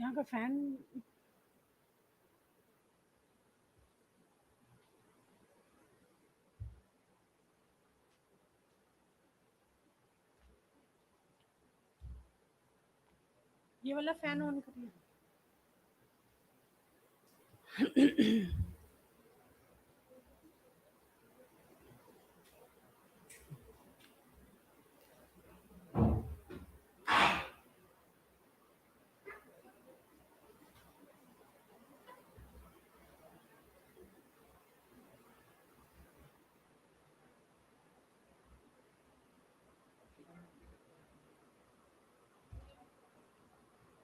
यहाँ का फैन ये वाला फैन ऑन करिए।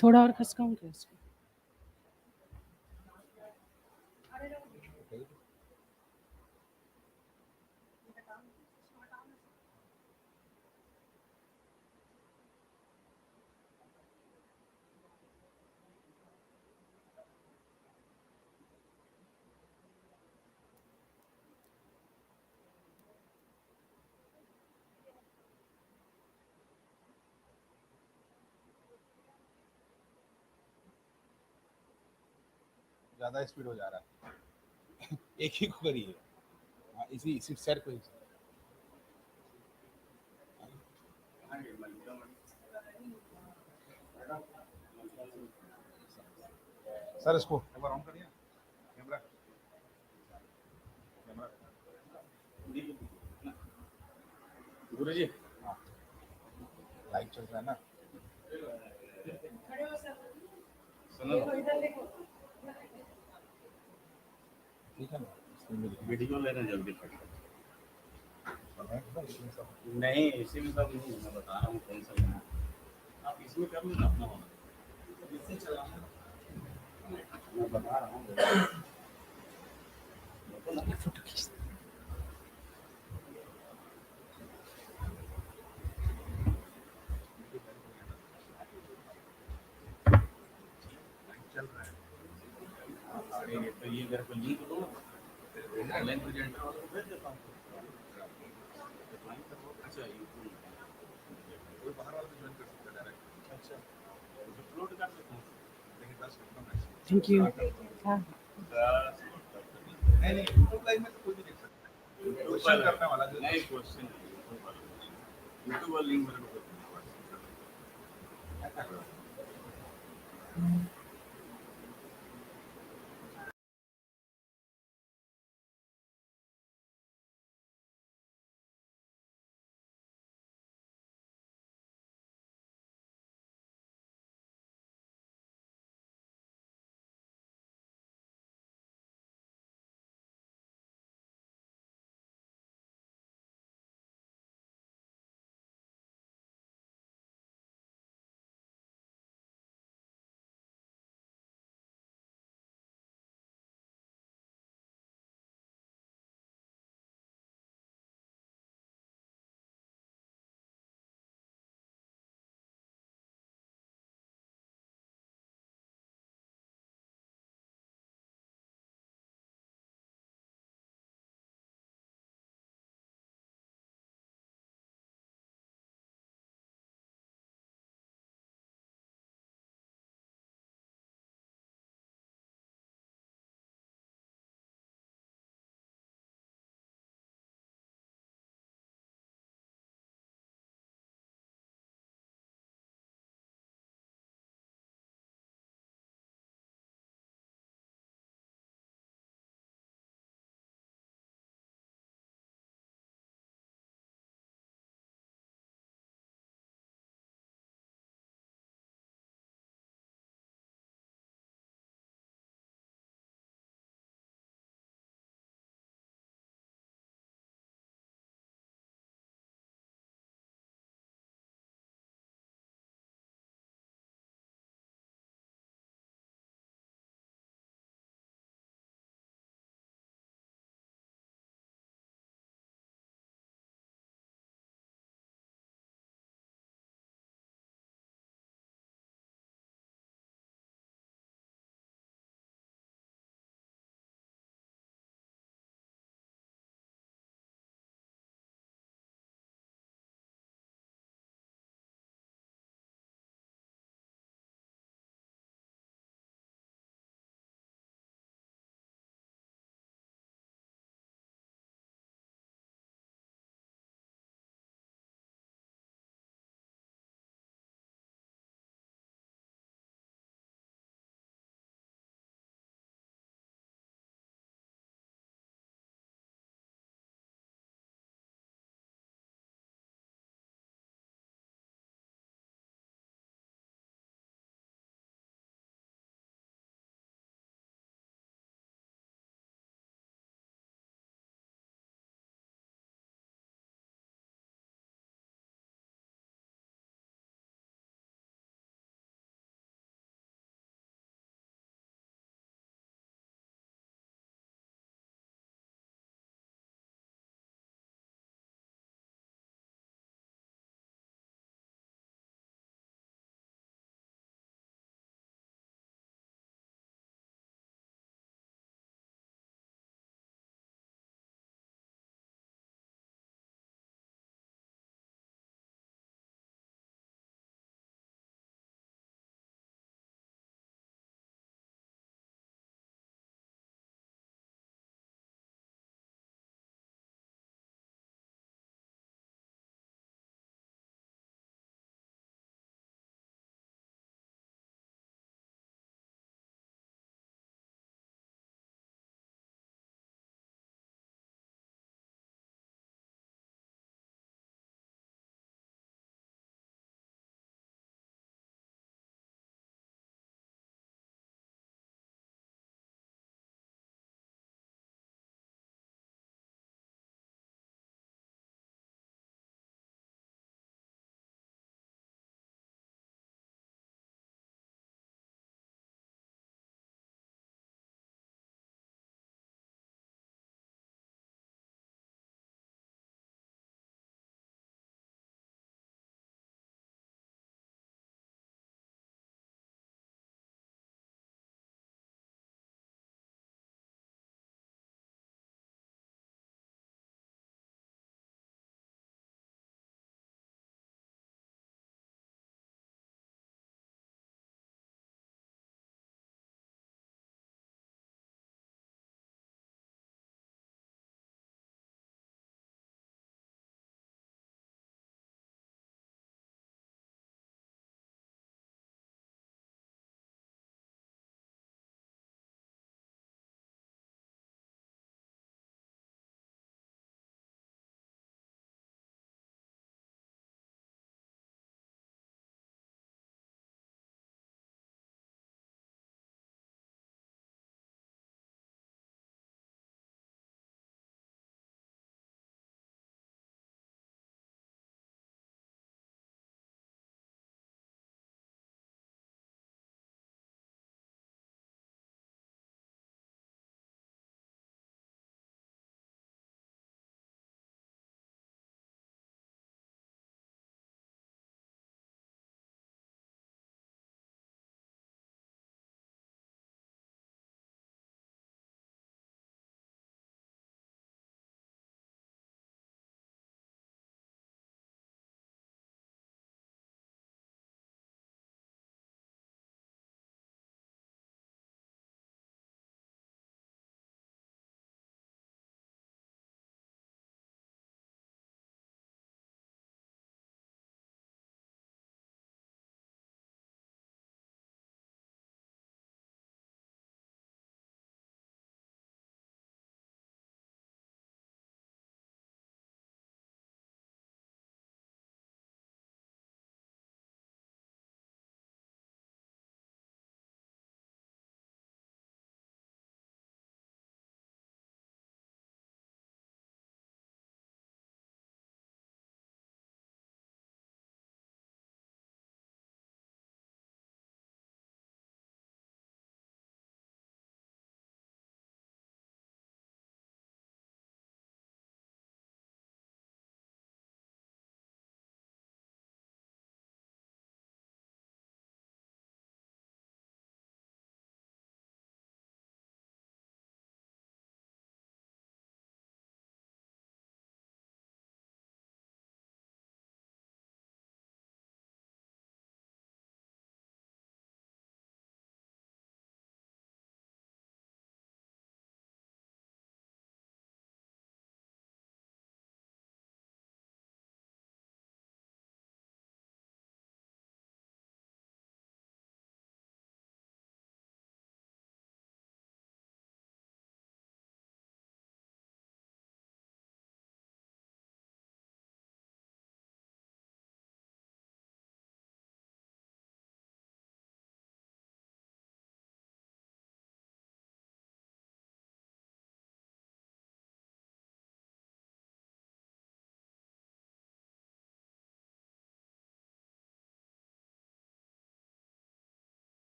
थोड़ा और खसकाऊं क्या इसको? ज्यादा स्पीड हो जा रहा है। एक ही को करिए। हाँ, इसी इसी सर को ही। सर इसको एक बार ऑन करिए कैमरा। कैमरा गुरु जी। हाँ, लाइव चल रहा है ना। सुनो ठीक है ना, वीडियो लेना जल्दी पड़ेगा। नहीं इसी में सब नहीं, मैं बता रहा हूँ कौन सा लेना। आप इसमें कर लो ना अपना वाला, इससे चलाना। मैं बता रहा हूँ फोटो खींच। चल रहा है। अरे तो ये मेरे को लिंक दो, ऑनलाइन प्रेजेंटर वाला भेज देता हूँ। अच्छा कोई बाहर वाला ज्वाइन कर सकता है डायरेक्ट। अच्छा अपलोड कर सकता हूँ। लेकिन 10 मिनट। Thank you. हाँ नहीं नहीं यूट्यूब लाइव में तो कोई भी देख सकता है। क्वेश्चन करने वाला जो नहीं क्वेश्चन यूट्यूब वाला लिंक मेरे को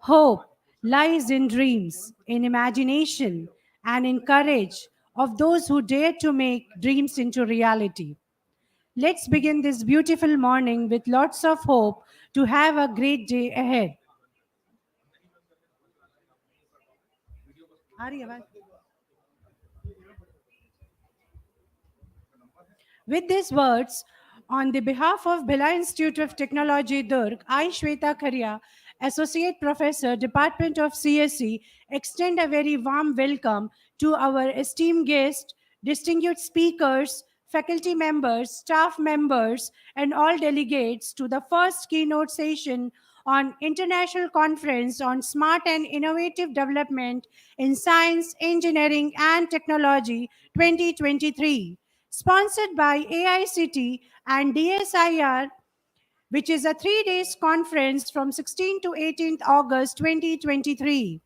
Hope lies in dreams, in imagination, and in courage of those who dare to make dreams into reality. Let's begin this beautiful morning with lots of hope to have a great day ahead. आ रही है आवाज़? With these words, on the behalf of Bhila Institute of Technology, Durg, I, Shweta Kharia, Associate Professor, Department of CSE, extend a very warm welcome to our esteemed guests, distinguished speakers, faculty members, staff members, and all delegates to the first keynote session on International Conference on Smart and Innovative Development in Science, Engineering, and Technology 2023, sponsored by AICT and DSIR, which is a 3 days conference from 16th to 18th August 2023.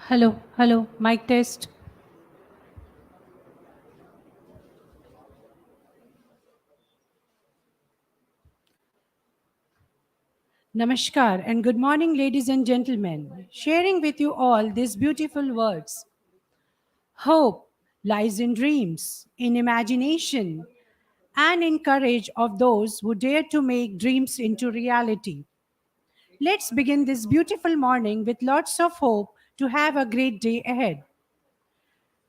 Hello, hello, mic test. Namaskar and good morning, ladies and gentlemen. Sharing with you all these beautiful words. Hope lies in dreams, in imagination, and in courage of those who dare to make dreams into reality. Let's begin this beautiful morning with lots of hope to have a great day ahead.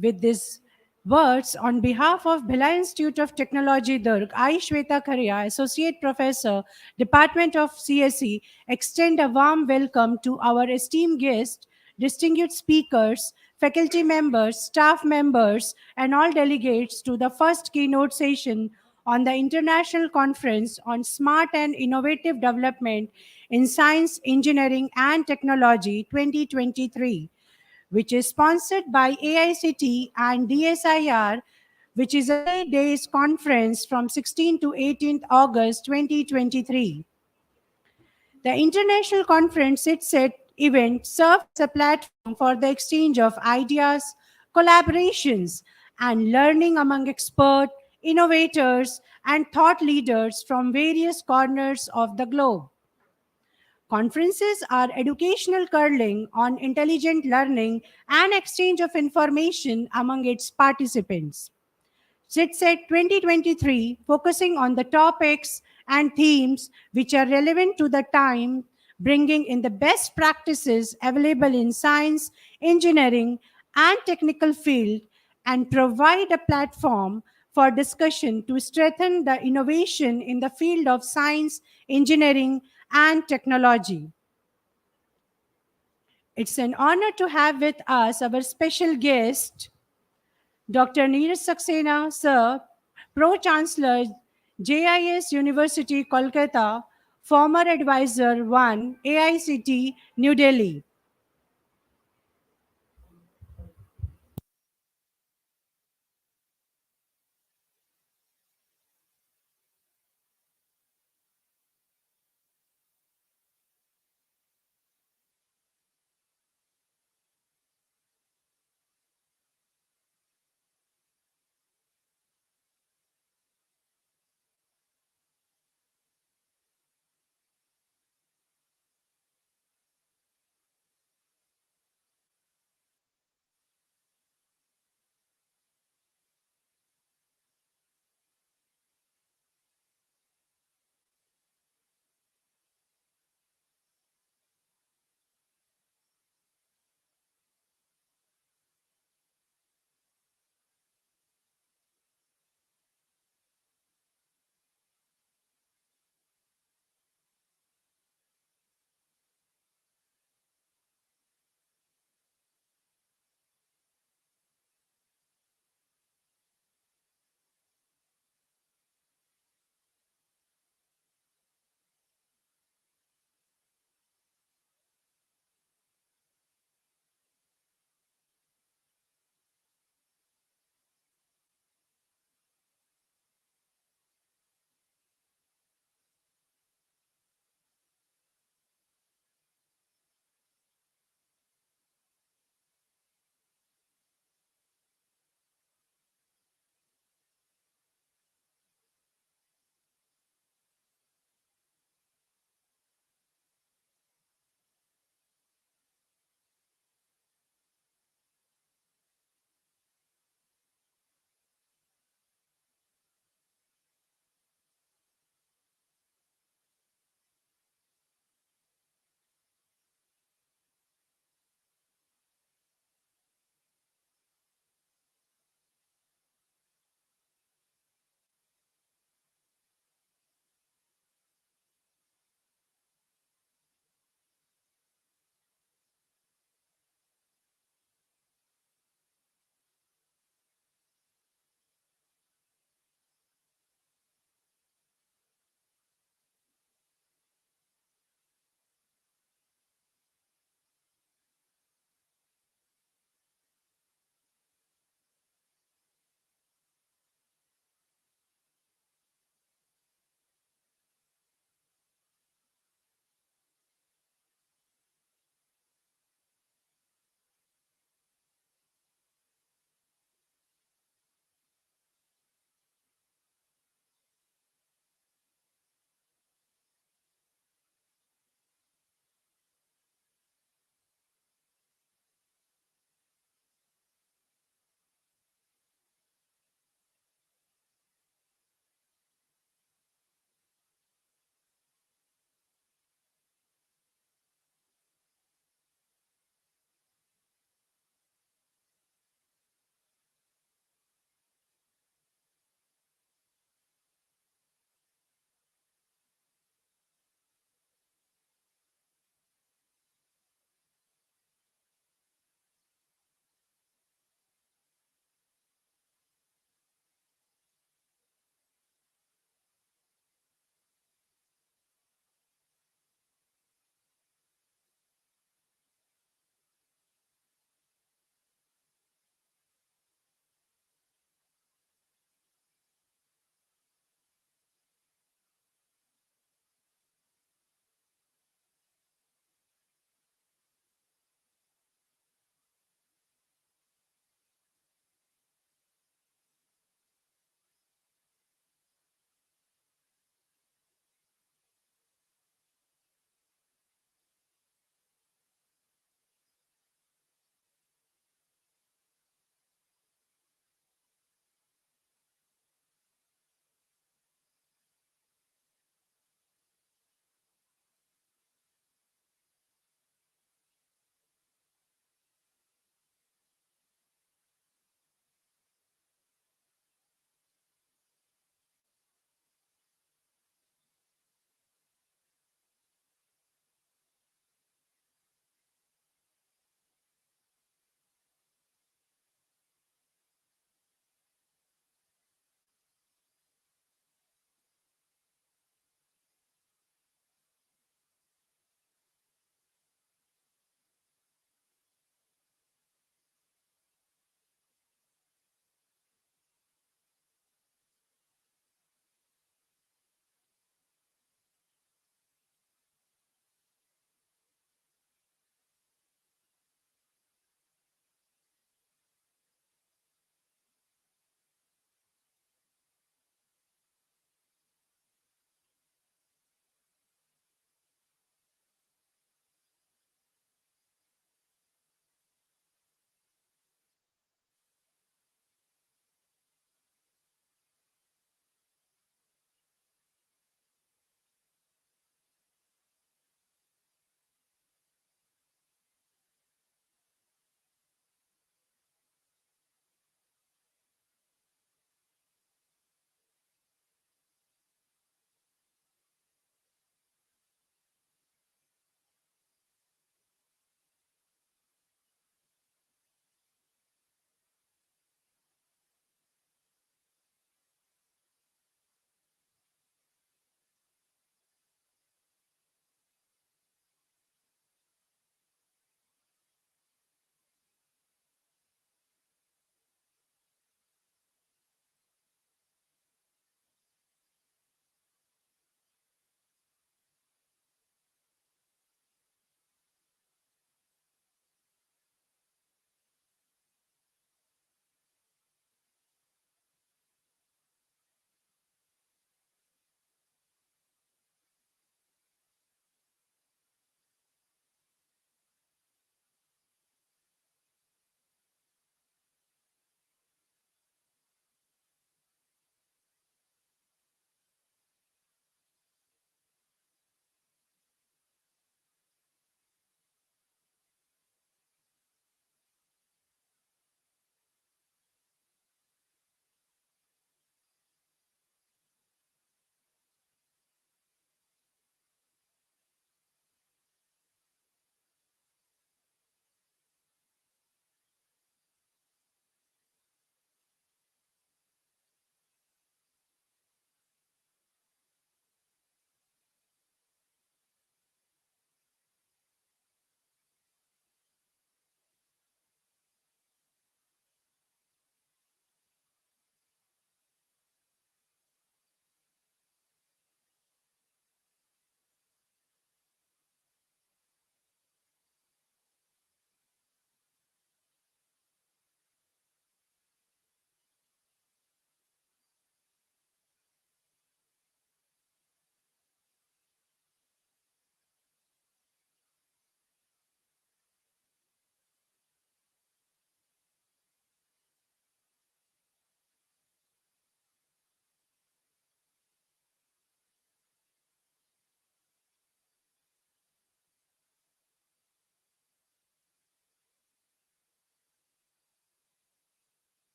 With these words, on behalf of Bhila Institute of Technology, Durg, I, Shweta Kharia, Associate Professor, Department of CSE, extend a warm welcome to our esteemed guests, distinguished speakers, faculty members, staff members, and all delegates to the first keynote session on the International Conference on Smart and Innovative Development in Science, Engineering, and Technology 2023, which is sponsored by AICT and DSIR, which is a 3 days conference from 16 to 18th August 2023. The international conference Sidset event serves as a platform for the exchange of ideas, collaborations, and learning among experts, innovators, and thought leaders from various corners of the globe. Conferences are educational curling on intelligent learning and exchange of information among its participants. Sidset 2023 focusing on the topics and themes which are relevant to the time, bringing in the best practices available in science, engineering, and technical field, and provide a platform for discussion to strengthen the innovation in the field of science, engineering, and technology. It's an honor to have with us our special guest, Dr. Neeraj Saxena, Sir, Pro Chancellor, JIS University, Kolkata, former advisor 1, AICT, New Delhi.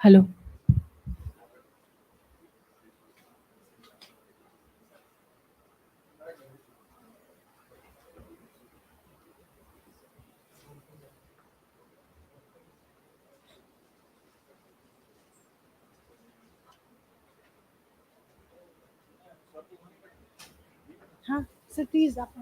Hello. हाँ sir please आप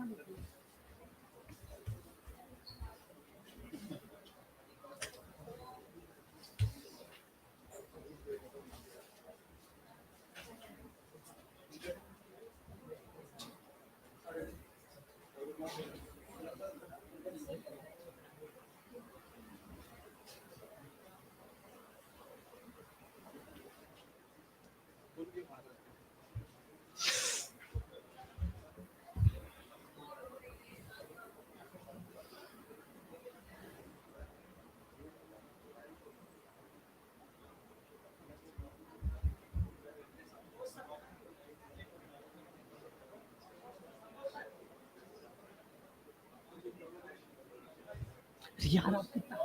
यार आप कितना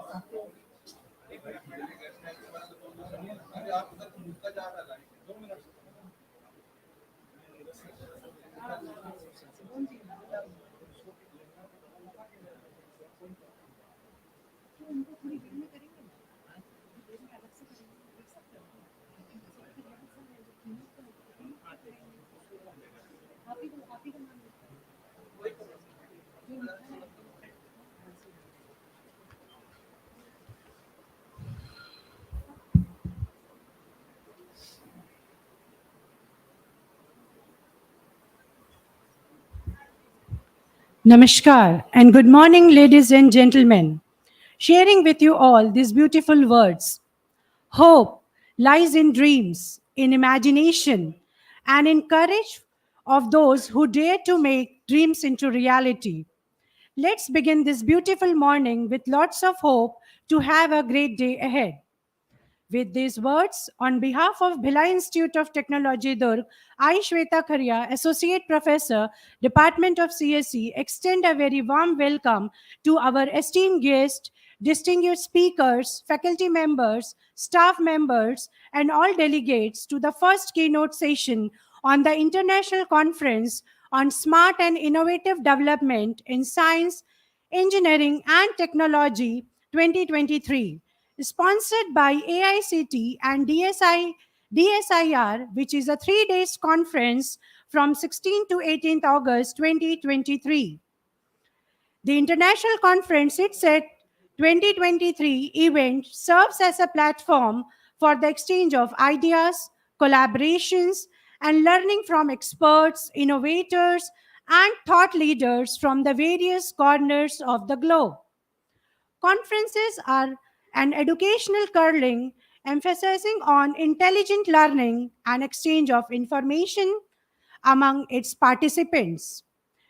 Namaskar and good morning, ladies and gentlemen. Sharing with you all these beautiful words. Hope lies in dreams, in imagination, and in courage of those who dare to make dreams into reality. Let's begin this beautiful morning with lots of hope to have a great day ahead. With these words, on behalf of Bhilai Institute of Technology, Durg, I, Shweta Kharia, Associate Professor, Department of CSE, extend a very warm welcome to our esteemed guests, distinguished speakers, faculty members, staff members, and all delegates to the first keynote session on the International Conference on Smart and Innovative Development in Science, Engineering, and Technology 2023, sponsored by AICT and DSIR, which is a 3 days conference from 16th to 18th August 2023. The International Conference Sidset 2023 event serves as a platform for the exchange of ideas, collaborations, and learning from experts, innovators, and thought leaders from the various corners of the globe. Conferences are an educational curling emphasizing on intelligent learning and exchange of information among its participants.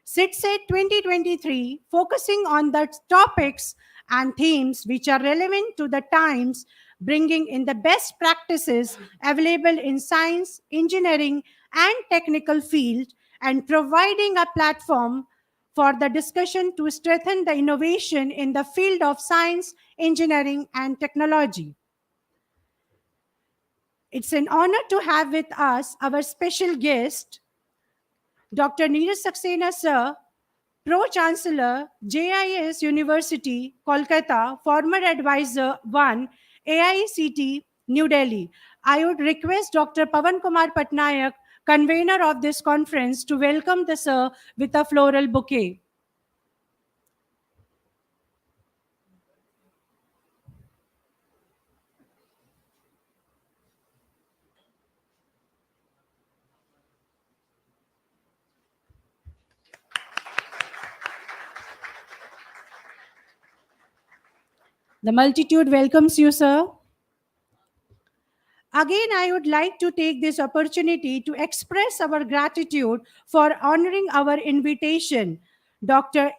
Sidset 2023 focusing on the topics and themes which are relevant to the times, bringing in the best practices available in science, engineering, and technical field, and providing a platform for the discussion to strengthen the innovation in the field of science, engineering, and technology. It's an honor to have with us our special guest, Dr. Neeraj Saxena Sir, Pro-Chancellor, JIS University, Kolkata, former Advisor 1, AICT, New Delhi. I would request Dr. Pavan Kumar Patnaik, convener of this conference, to welcome the Sir with a floral bouquet. The multitude welcomes you, sir. Again, I would like to take this opportunity to express our gratitude for honoring our invitation. Dr.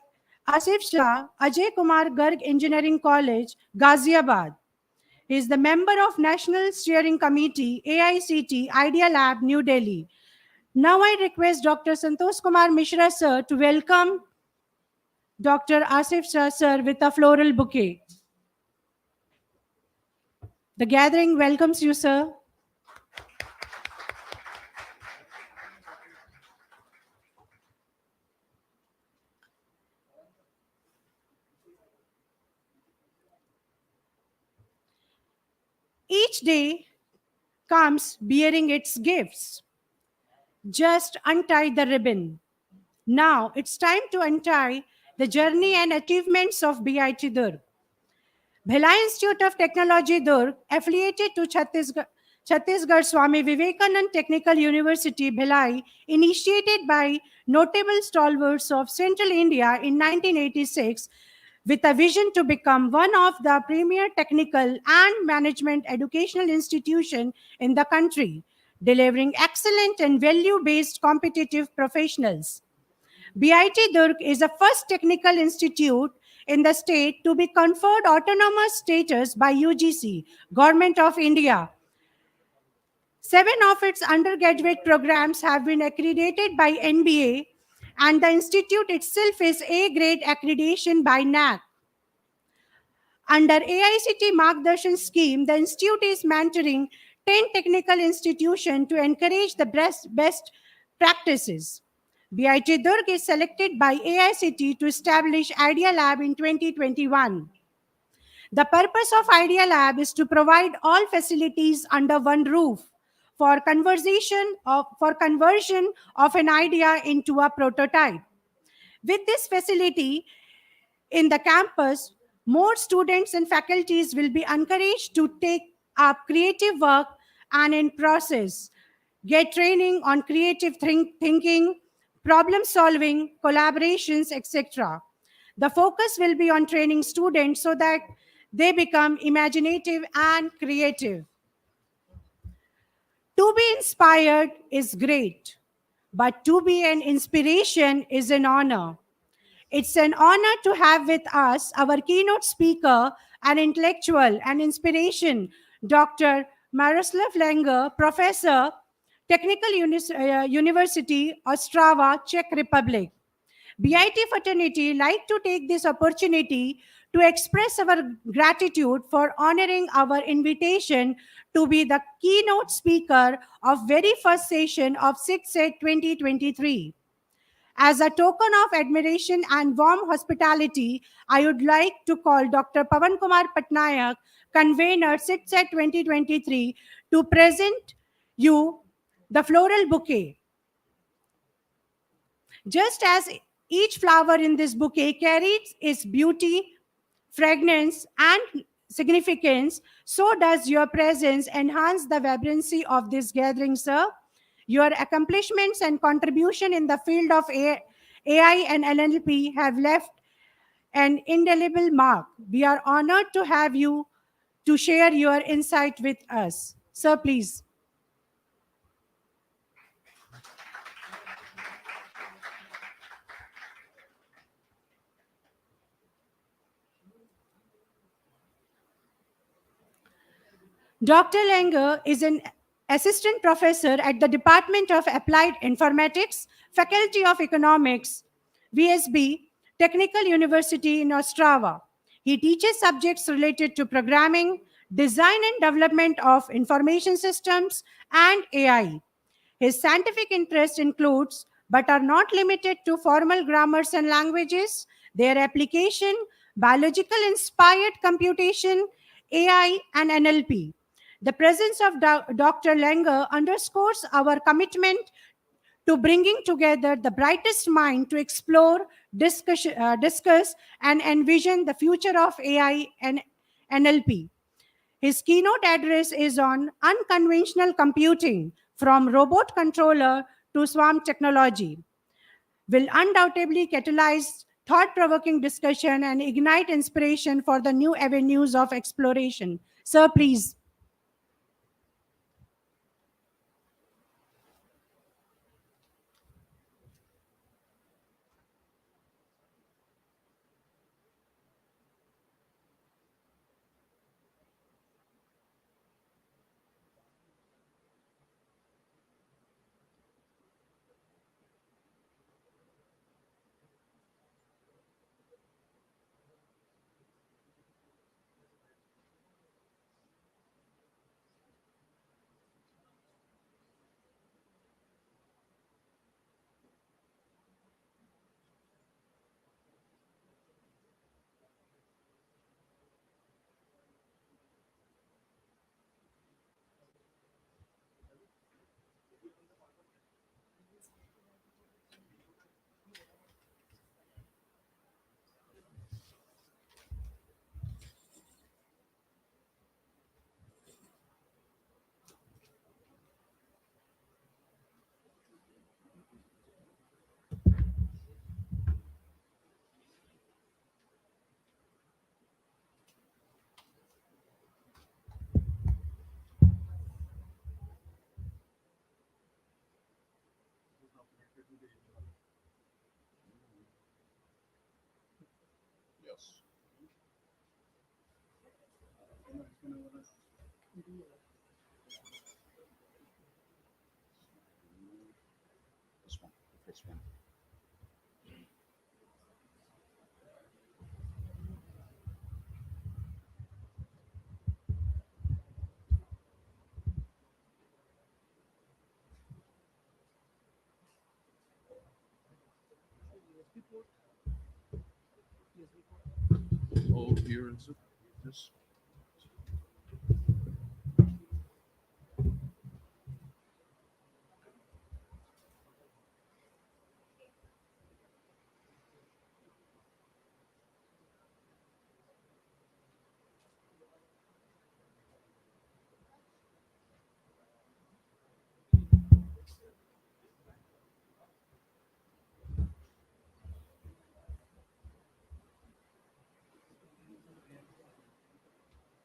Asif Shah, Ajay Kumar Garg Engineering College, Ghaziabad. He is the member of National Steering Committee, AICT, Idea Lab, New Delhi. Now I request Dr. Santosh Kumar Mishra, sir, to welcome Dr. Asif Shah, sir, with a floral bouquet. The gathering welcomes you, sir. Each day comes bearing its gifts. Just untie the ribbon. Now it's time to untie the journey and achievements of BIT Durg. Bhilai Institute of Technology Durg, affiliated to Chhattisgarh Swami Vivekanand Technical University, Bhilai, initiated by notable stalwarts of Central India in 1986, with a vision to become one of the premier technical and management educational institution in the country, delivering excellent and value-based competitive professionals. BIT Durg is the first technical institute in the state to be conferred autonomous status by UGC, Government of India. Seven of its undergraduate programs have been accredited by NBA, and the institute itself is A grade accreditation by NAC. Under AICT Margdarshan scheme, the institute is mentoring 10 technical institutions to encourage the best practices. BIT Durg is selected by AICT to establish Idea Lab in 2021. The purpose of Idea Lab is to provide all facilities under one roof for conversion of an idea into a prototype. With this facility, in the campus, more students and faculties will be encouraged to take up creative work and in process, get training on creative thinking, problem solving, collaborations, etc. The focus will be on training students so that they become imaginative and creative. To be inspired is great, but to be an inspiration is an honor. It's an honor to have with us our keynote speaker and intellectual and inspiration, Dr. Miroslav Langer, Professor, University, Ostrava, Czech Republic. BIT fraternity like to take this opportunity to express our gratitude for honoring our invitation to be the keynote speaker of very first session of Sidset 2023. As a token of admiration and warm hospitality, I would like to call Dr. Pavan Kumar Patnaik, convener Sidset 2023, to present you the floral bouquet. Just as each flower in this bouquet carries its beauty, fragrance, and significance, so does your presence enhance the vibrancy of this gathering, sir. Your accomplishments and contribution in the field of AI and NLP have left an indelible mark. We are honored to have you to share your insight with us. Sir, please. Dr. Langer is an assistant professor at the Department of Applied Informatics, Faculty of Economics, VSB, Technical University in Ostrava. He teaches subjects related to programming, design and development of information systems, and AI. His scientific interests includes, but are not limited to, formal grammars and languages, their application, biological inspired computation, AI, and NLP. The presence of Dr. Langer underscores our commitment to bringing together the brightest mind to explore, discuss, and envision the future of AI and NLP. His keynote address is on unconventional computing from robot controller to swarm technology. Will undoubtedly catalyze thought-provoking discussion and ignite inspiration for the new avenues of exploration. Sir, please. Yes. This one, the first one. Oh, here is it. This.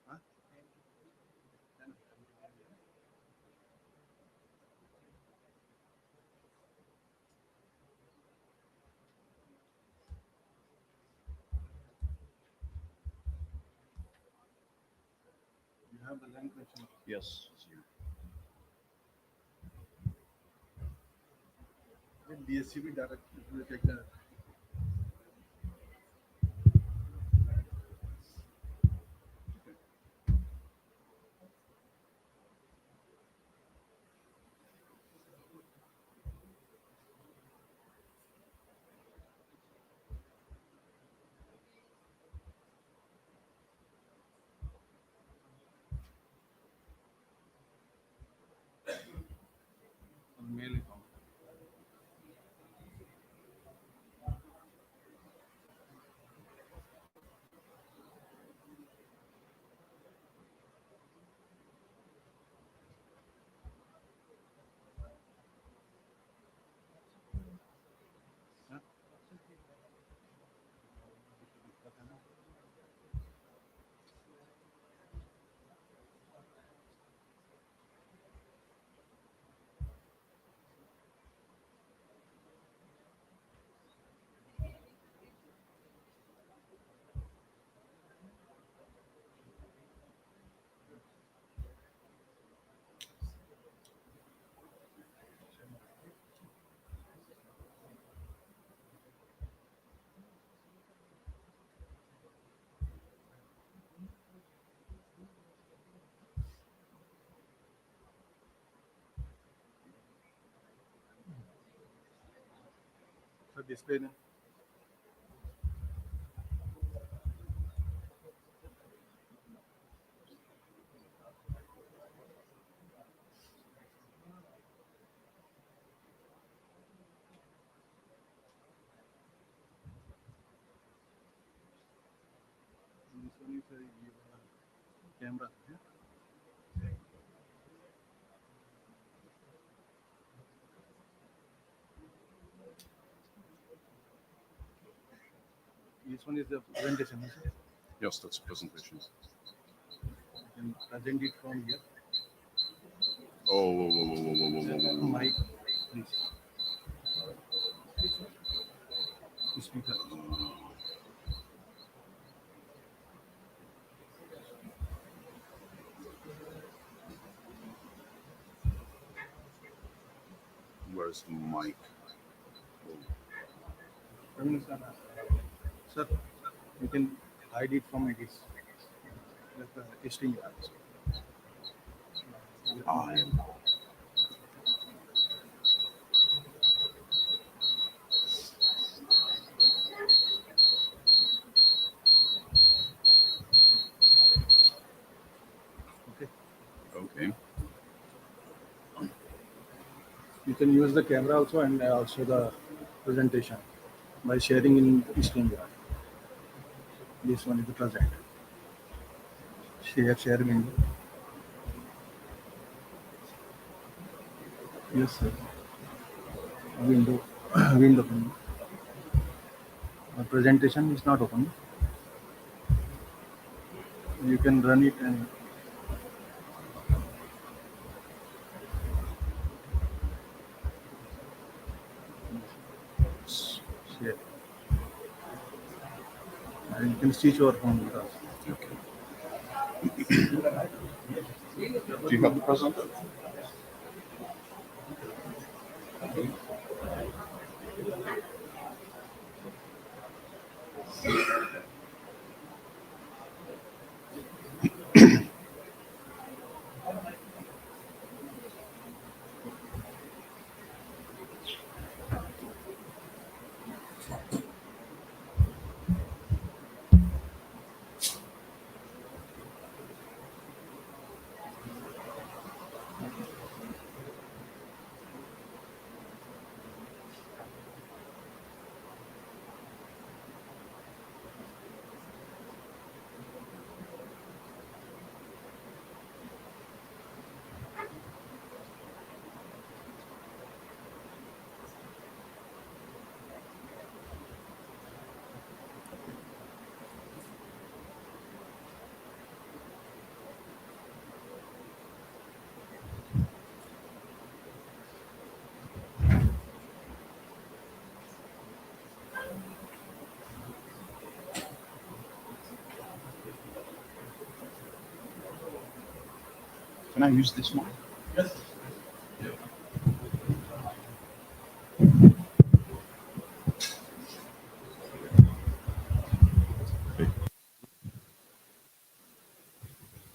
Huh? You have the language. Yes, it's here. DSCB data will take the. Mail account. Huh? So display name. This one is a camera. Yeah? This one is the presentation. Is it? Yes, that's a presentation. You can present it from here. Oh, whoa, whoa, whoa, whoa, whoa, whoa, whoa, whoa. Mic, please. Speaker. Where's the mic? Sir, you can hide it from it. Like testing. I am. Okay. Okay. You can use the camera also and also the presentation by sharing in screen. This one is the present. Share window. Yes, sir. Window. Window. Presentation is not open. You can run it and share. And you can switch your phone with us. Do you have the presenter? Can I use this one? Yes.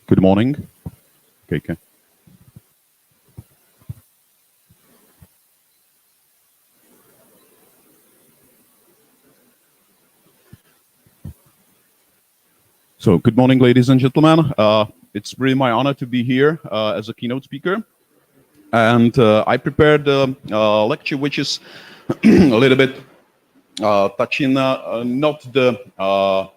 Good morning. Okay. So, good morning, ladies and gentlemen. It's really my honor to be here as a keynote speaker. And I prepared a lecture which is a little bit touching not the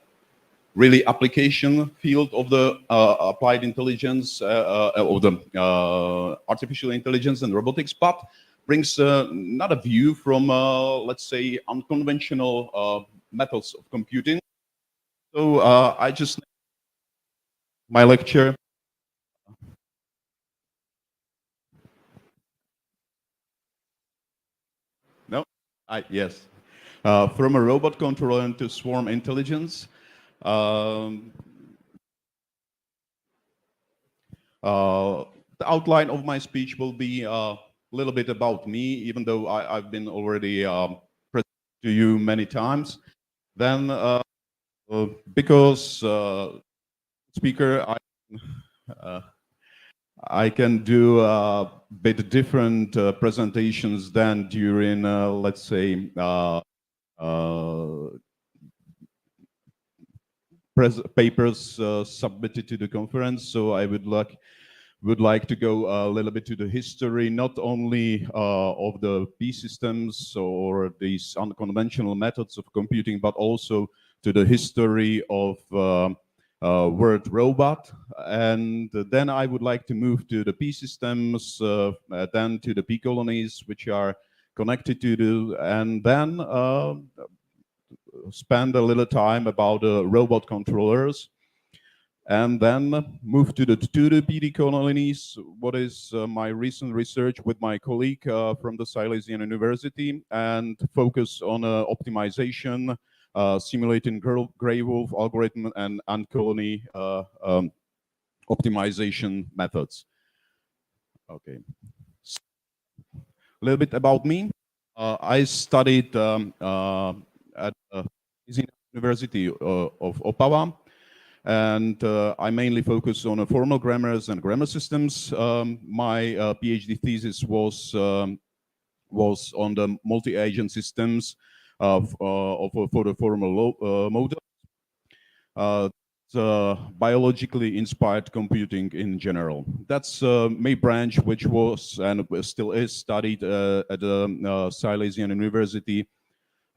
really application field of the applied intelligence of the artificial intelligence and robotics, but brings another view from, let's say, unconventional methods of computing. So I just my lecture. No, yes, from a robot controller to swarm intelligence. Um, the outline of my speech will be a little bit about me, even though I've been already presented to you many times. Then, because speaker, I can do a bit different presentations than during, let's say, papers submitted to the conference. So I would like to go a little bit to the history, not only of the P systems or these unconventional methods of computing, but also to the history of word robot. And then I would like to move to the P systems, then to the P colonies, which are connected to the, and then spend a little time about robot controllers, and then move to the PD colonies. What is my recent research with my colleague from the Silesian University, and focus on optimization, simulating gray wolf algorithm and colony optimization methods. Okay. A little bit about me. I studied at the University of Ottawa, and I mainly focus on formal grammars and grammar systems. My PhD thesis was on the multi-agent systems for the formal model. Biologically inspired computing in general. That's my branch, which was and still is studied at the Silesian University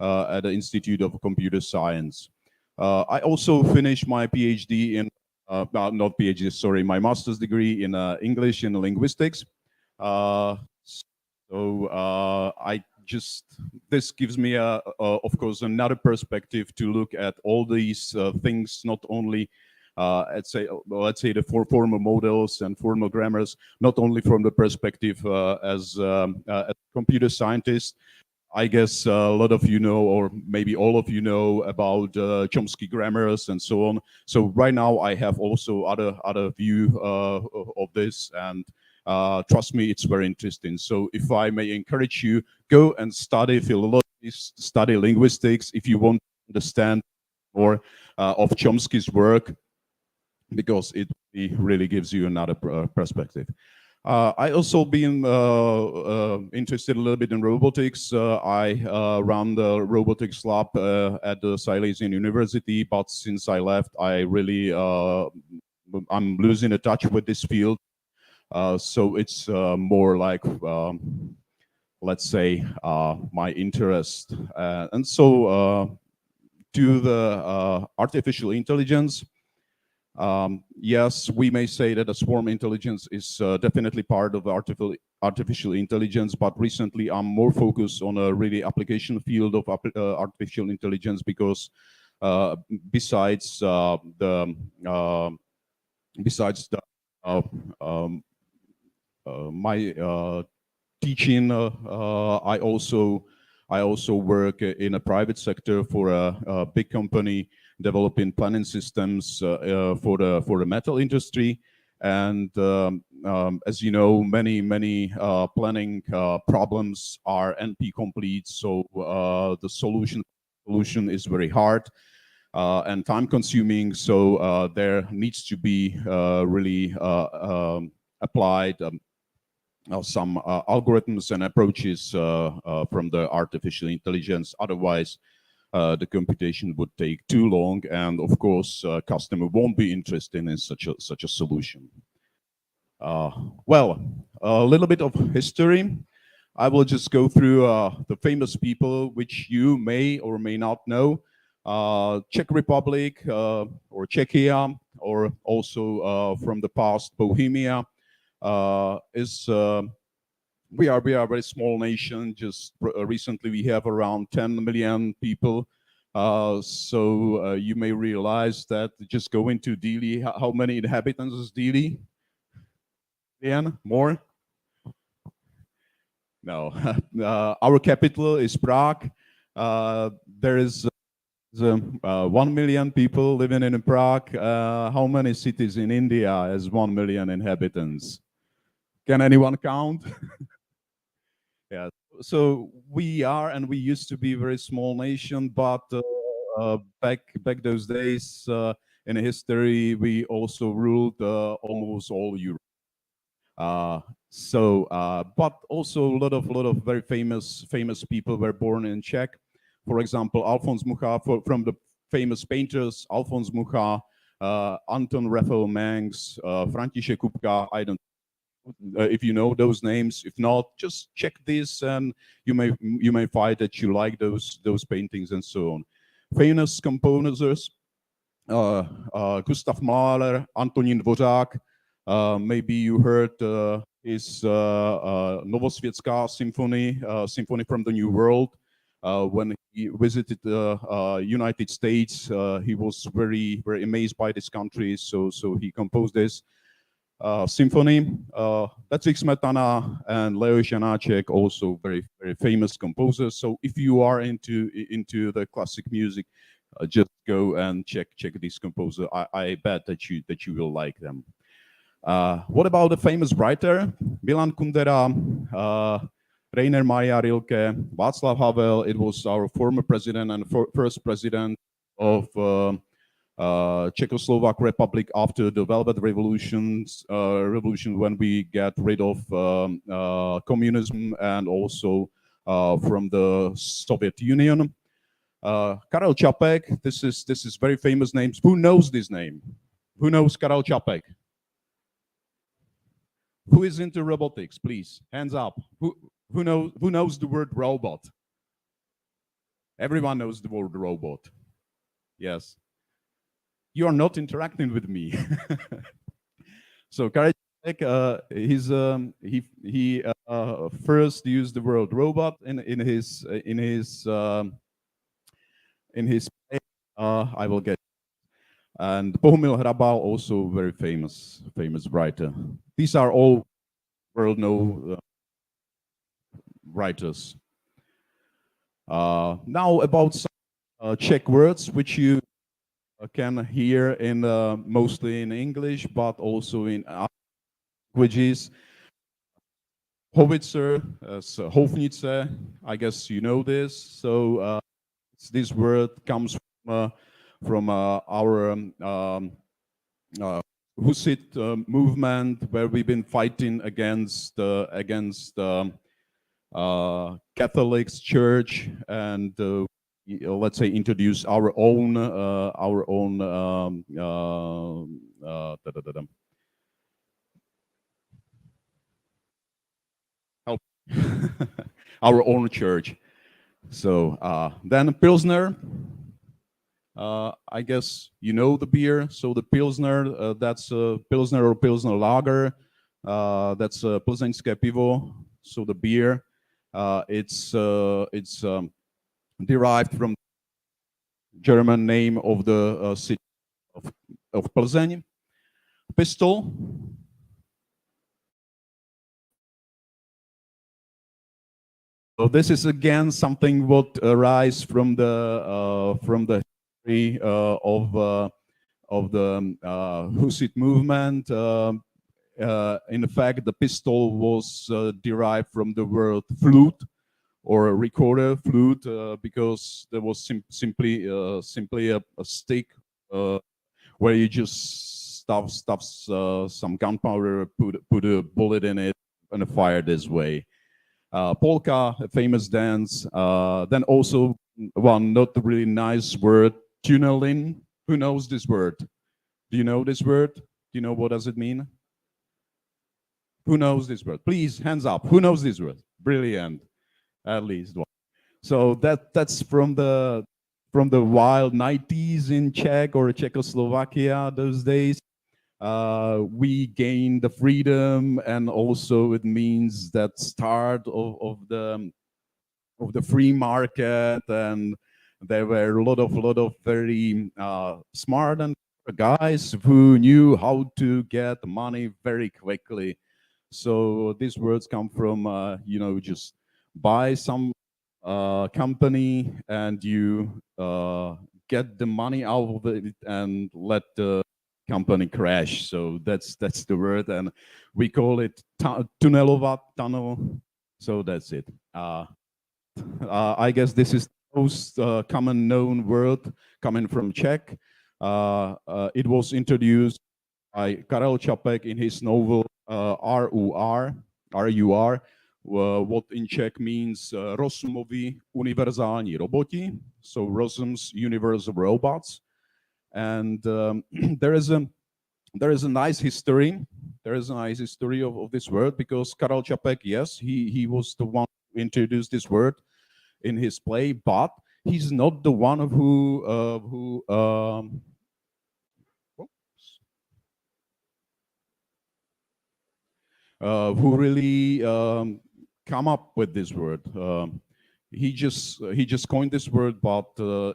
at the Institute of Computer Science. I also finished my PhD in, not PhD, sorry, my master's degree in English and linguistics. This gives me, of course, another perspective to look at all these things, not only, let's say the formal models and formal grammars, not only from the perspective as a computer scientist. I guess a lot of you know, or maybe all of you know about Chomsky grammars and so on. So right now I have also other view of this, and trust me, it's very interesting. So if I may encourage you, go and study philology, study linguistics if you want to understand more of Chomsky's work, because it really gives you another perspective. I also been interested a little bit in robotics. I run the robotics lab at the Silesian University, but since I left, I really I'm losing the touch with this field. So it's more like let's say my interest, and so to the artificial intelligence. Yes, we may say that a swarm intelligence is definitely part of artificial intelligence, but recently I'm more focused on a really application field of artificial intelligence, because besides my teaching, I also work in a private sector for a big company developing planning systems for the metal industry. And as you know, many planning problems are NP complete, so the solution is very hard and time consuming. So there needs to be really applied some algorithms and approaches from the artificial intelligence. Otherwise, the computation would take too long, and of course, customer won't be interested in such a solution. Well, a little bit of history. I will just go through the famous people which you may or may not know. Czech Republic or Czechia, or also from the past Bohemia, is we are a very small nation. Just recently we have around 10 million people. So you may realize that just go into Dili. How many inhabitants is Dili? Ian, more? No. Our capital is Prague. There is 1 million people living in Prague. How many cities in India has 1 million inhabitants? Can anyone count? Yeah. So we are, and we used to be a very small nation, but back those days in history, we also ruled almost all Europe. But also a lot of very famous people were born in Czech. For example, Alfons Mucha, from the famous painters, Alfons Mucha, Anton Raphael Mengs, František Kupka. I don't if you know those names. If not, just check this, and you may find that you like those paintings and so on. Famous composers: Gustav Mahler, Antonín Dvořák. Maybe you heard his Novosvětská symphony, Symphony from the New World. When he visited the United States, he was very amazed by this country, so he composed this symphony. Bedřich Smetana and Leoš Janáček, also very famous composers. So if you are into the classic music, just go and check these composers. I bet that you will like them. What about the famous writer? Milan Kundera, Rainer Maria Rilke, Václav Havel. It was our former president and first president of Czechoslovak Republic after the Velvet Revolution, when we get rid of communism and also from the Soviet Union. Karel Čapek. This is very famous names. Who knows this name? Who knows Karel Čapek? Who is into robotics? Please, hands up. Who knows the word robot? Everyone knows the word robot. Yes. You are not interacting with me. So Karel Čapek, he first used the word robot in his I will get. And Bohumil Hrabal, also very famous writer. These are all world-known writers. Now about some Czech words which you can hear in mostly in English, but also in other languages. Howitzer, Hofnice, I guess you know this. So this word comes from our Hussite movement, where we've been fighting against Catholics Church, and let's say introduce our own help our own church. So then Pilsner. I guess you know the beer. So the Pilsner, that's Pilsner or Pilsner Lager. That's Plzeňské pivo. So the beer, it's derived from German name of the city of Plzeň. Pistol. So this is again something what arises from the history of the Hussite movement. In fact, the pistol was derived from the word flute or a recorder flute, because there was simply a stick where you just stuff some gunpowder, put a bullet in it, and fire this way. Polka, a famous dance. Then also one not really nice word, tunneling. Who knows this word? Do you know this word? Do you know what does it mean? Who knows this word? Please, hands up. Who knows this word? Brilliant, at least one. So that's from the wild 90s in Czech or Czechoslovakia those days. We gained the freedom, and also it means that start of the free market, and there were a lot of very smart and guys who knew how to get money very quickly. So these words come from just buy some company and you get the money out of it and let the company crash. So that's the word, and we call it tunelovat, tunnel. So that's it. I guess this is the most common known word coming from Czech. It was introduced by Karel Čapek in his novel RUR, what in Czech means Rozumoví univerzální roboti, so Rozum's universal robots. And there is a nice history. There is a nice history of this word, because Karel Čapek, yes, he was the one who introduced this word in his play, but he's not the one who really come up with this word. He just coined this word, but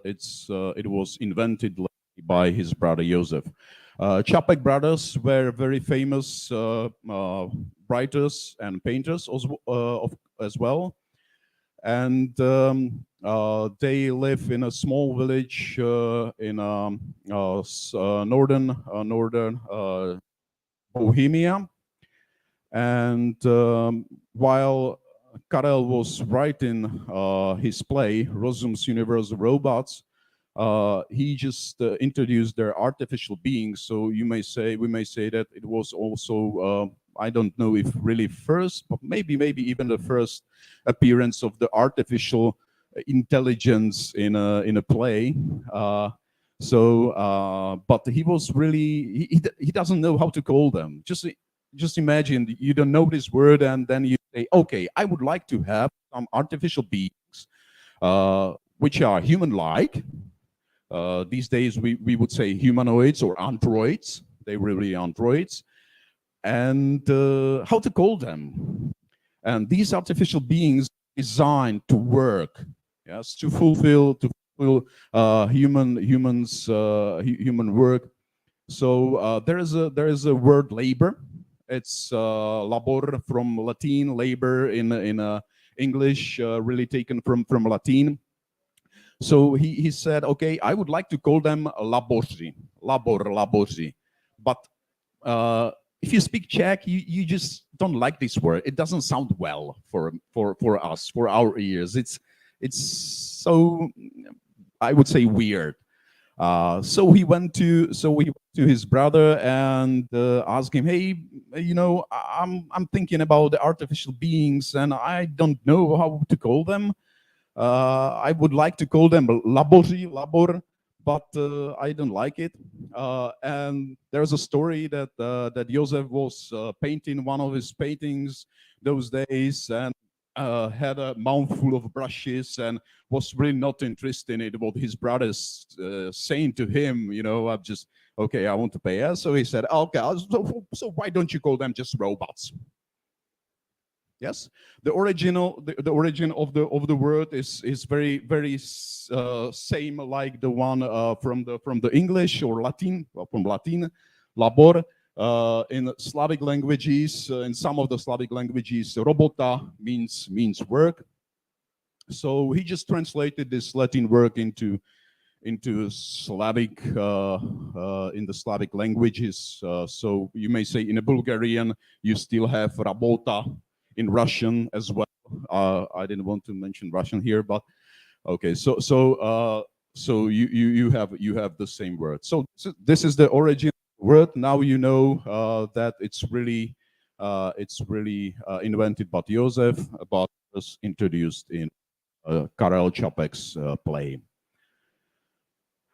it was invented by his brother Josef. Čapek brothers were very famous writers and painters as well, and they live in a small village in northern Bohemia. And while Karel was writing his play Rozum's Universal Robots, he just introduced their artificial beings. So we may say that it was also I don't know if really first, but maybe even the first appearance of the artificial intelligence in a play. But he was really he doesn't know how to call them. Just imagine you don't know this word, and then you say, okay, I would like to have some artificial beings which are human-like. These days we would say humanoids or androids. They're really androids. And how to call them. And these artificial beings designed to work, yes, to fulfill human work. So there is a word labor. It's labor from Latin, labor in English, really taken from Latin. So he said, okay, I would like to call them laborzy. But if you speak Czech, you just don't like this word. It doesn't sound well for us, for our ears. It's so, I would say, weird. So he went to his brother and asked him, "Hey, I'm thinking about the artificial beings, and I don't know how to call them. I would like to call them labor, but I don't like it." And there's a story that Josef was painting one of his paintings those days, and had a mouthful of brushes and was really not interested in it. What his brother's saying to him, I'm just, okay, I want to pay. So he said, okay, so why don't you call them just robots? Yes, the origin of the word is very same like the one from the English or Latin, from Latin, labor. In Slavic languages, in some of the Slavic languages, robota means work. So he just translated this Latin word into Slavic, in the Slavic languages. So you may say in a Bulgarian you still have rabota, in Russian as well. I didn't want to mention Russian here, but okay. So you have the same word. So this is the origin word. Now you know that it's really invented by Josef, but was introduced in Karel Čapek's play.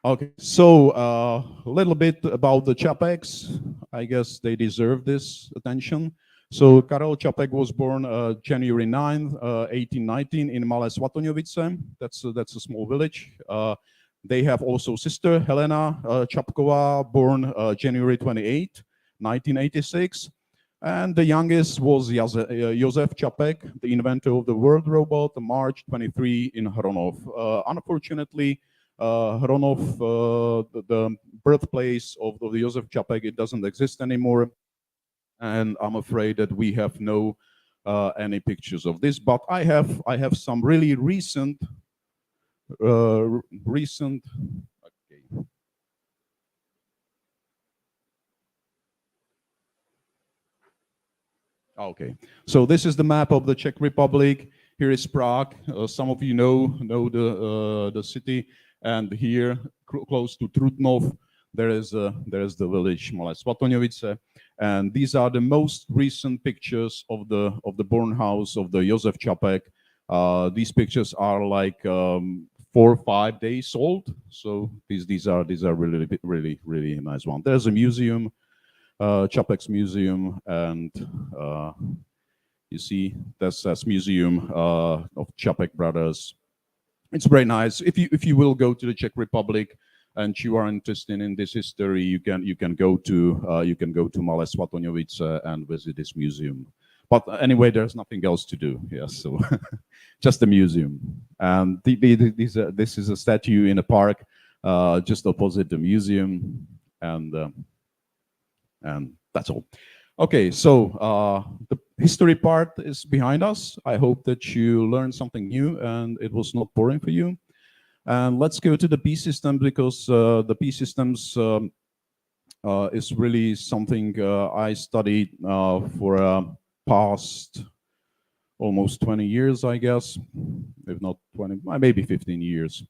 Okay, so a little bit about the Čapeks. I guess they deserve this attention. So Karel Čapek was born January 9th, 1819 in Malé Svatoňovice. That's a small village. They have also sister Helena Čapková, born January 28th, 1986. And the youngest was Josef Čapek, the inventor of the world robot, March 23 in Hronov. Unfortunately, Hronov, the birthplace of Josef Čapek, it doesn't exist anymore. And I'm afraid that we have no any pictures of this, but I have some really recent. Okay. Okay, so this is the map of the Czech Republic. Here is Prague. Some of you know the city, and here close to Trutnov there is the village Malé Svatoňovice, and these are the most recent pictures of the born house of the Josef Čapek. These pictures are like 4 or 5 days old, so these are really nice one. There's a museum, Čapek's museum, and you see that's museum of Čapek brothers. It's very nice. If you will go to the Czech Republic and you are interested in this history, you can go to Malé Svatoňovice and visit this museum. But anyway, there's nothing else to do. Yes, so just a museum. And this is a statue in a park just opposite the museum, and that's all. Okay, so the history part is behind us. I hope that you learned something new and it was not boring for you. And let's go to the P system, because the P systems is really something I studied for past almost 20 years, I guess, if not 20, maybe 15 years.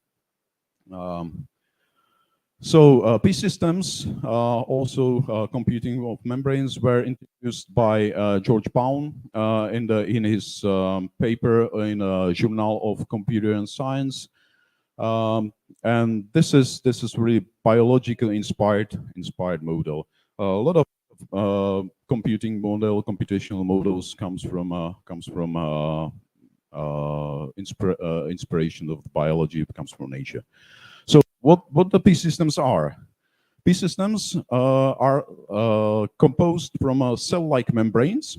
So P systems, also computing of membranes, were introduced by George Pound in his paper in a Journal of Computer and Science. And this is really biologically inspired model. A lot of computational models comes from inspiration of biology. It comes from nature. So what the P systems are? P systems are composed from cell-like membranes,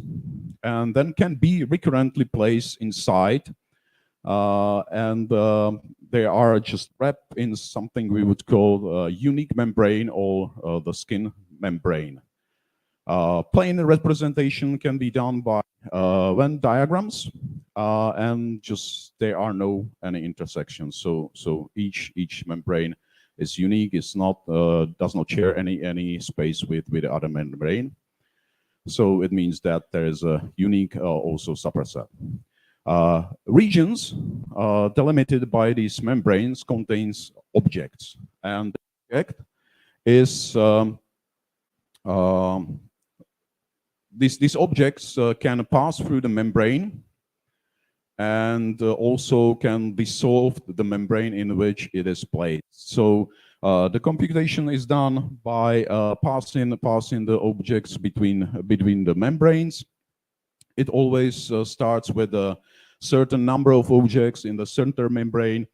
and then can be recurrently placed inside. And they are just wrapped in something we would call a unique membrane, or the skin membrane. Plane representation can be done by Venn diagrams, and just there are no any intersections. So each membrane is unique. It's not does not share any space with the other membrane. So it means that there is a unique also superset. Regions delimited by these membranes contains objects, and the object is these objects can pass through the membrane and also can dissolve the membrane in which it is placed. So the computation is done by passing the objects between the membranes. It always starts with a certain number of objects in the center membrane,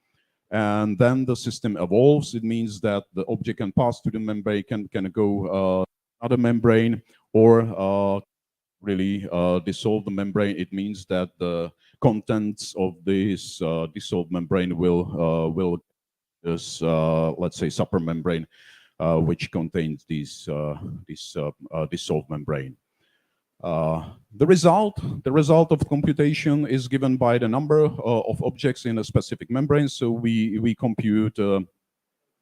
and then the system evolves. It means that the object can pass through the membrane, can go other membrane, or really dissolve the membrane. It means that the contents of this dissolved membrane will this let's say supermembrane, which contains this dissolved membrane. The result of computation is given by the number of objects in a specific membrane. So we compute with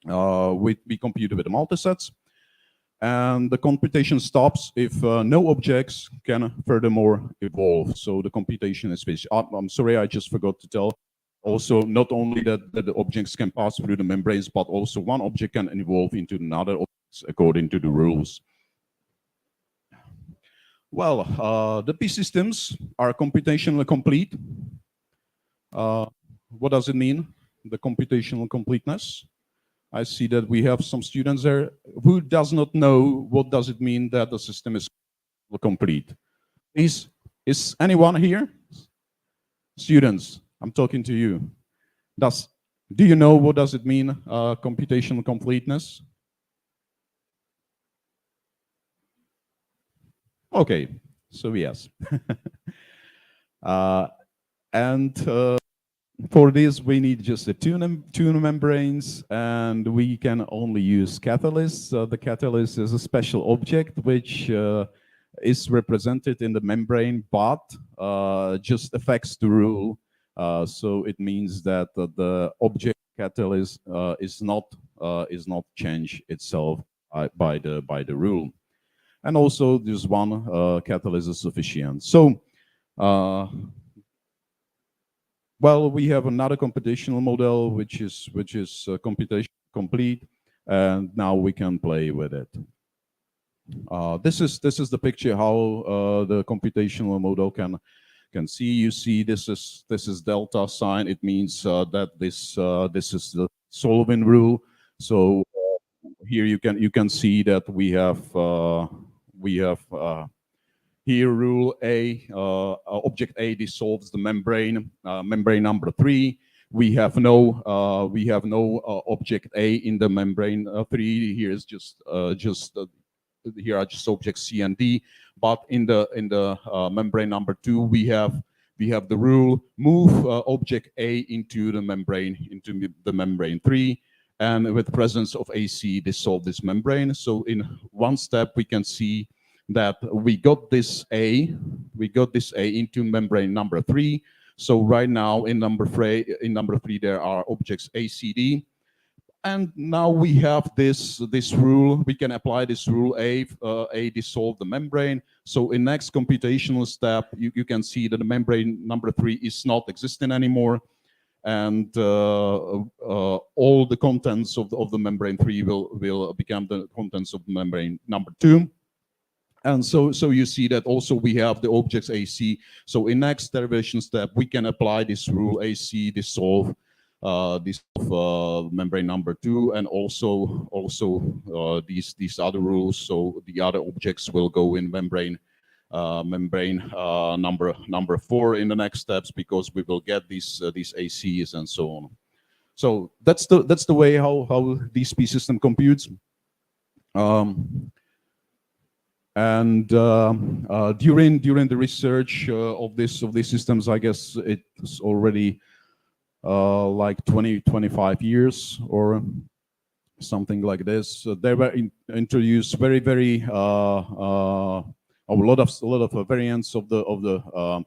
the multisets, and the computation stops if no objects can furthermore evolve. So the computation is finished. I'm sorry, I just forgot to tell. Also, not only that the objects can pass through the membranes, but also one object can evolve into another object according to the rules. Well, the P systems are computationally complete. What does it mean, the computational completeness? I see that we have some students there who does not know what does it mean that the system is complete. Is anyone here? Students, I'm talking to you. Do you know what does it mean, computational completeness? Okay, so yes. For this, we need just the two membranes, and we can only use catalysts. The catalyst is a special object which is represented in the membrane, but just affects the rule. So it means that the object catalyst is not change itself by the rule. And also, this one catalyst is sufficient. So, well, we have another computational model which is computation complete, and now we can play with it. This is the picture how the computational model can see. You see, this is delta sign. It means that this is the solving rule. So here you can see that we have here rule A, object A dissolves the membrane, membrane number 3. We have no object A in the membrane 3. Here is just here are just objects C and D. But in the membrane number 2, we have the rule move object A into the membrane 3, and with presence of AC dissolve this membrane. So in one step we can see that we got this A into membrane number 3. So right now in number 3 there are objects A, C, D, and now we have this rule. We can apply this rule A dissolve the membrane. So in next computational step you can see that the membrane number 3 is not existing anymore, and all the contents of the membrane 3 will become the contents of membrane number 2. And so you see that also we have the objects AC. So in next derivation step, we can apply this rule AC dissolve membrane number 2, and also these other rules. So the other objects will go in membrane number 4 in the next steps, because we will get these ACs and so on. So that's the way how this P system computes. And during the research of these systems, I guess it's already like 25 years, or something like this. They were introduced very a lot of variants of the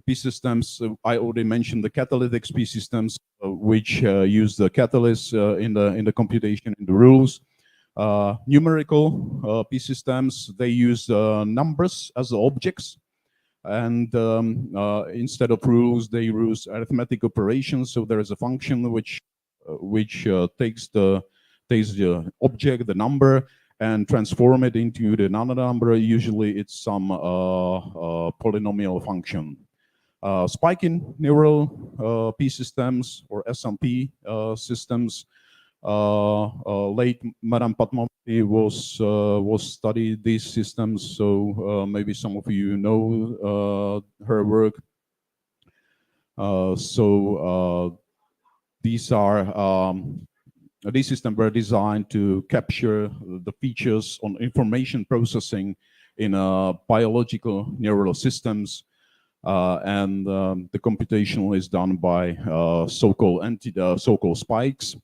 P systems. I already mentioned the catalytic P systems, which use the catalyst in the computation in the rules. Numerical P systems, they use numbers as objects, and instead of rules, they use arithmetic operations. So there is a function which takes the object, the number, and transform it into another number. Usually, it's some polynomial function. Spiking neural P systems or SMP systems. Late Madame Padmavati was studied these systems, so maybe some of you know her work. These systems were designed to capture the features on information processing in biological neural systems. And the computation is done by so-called spikes.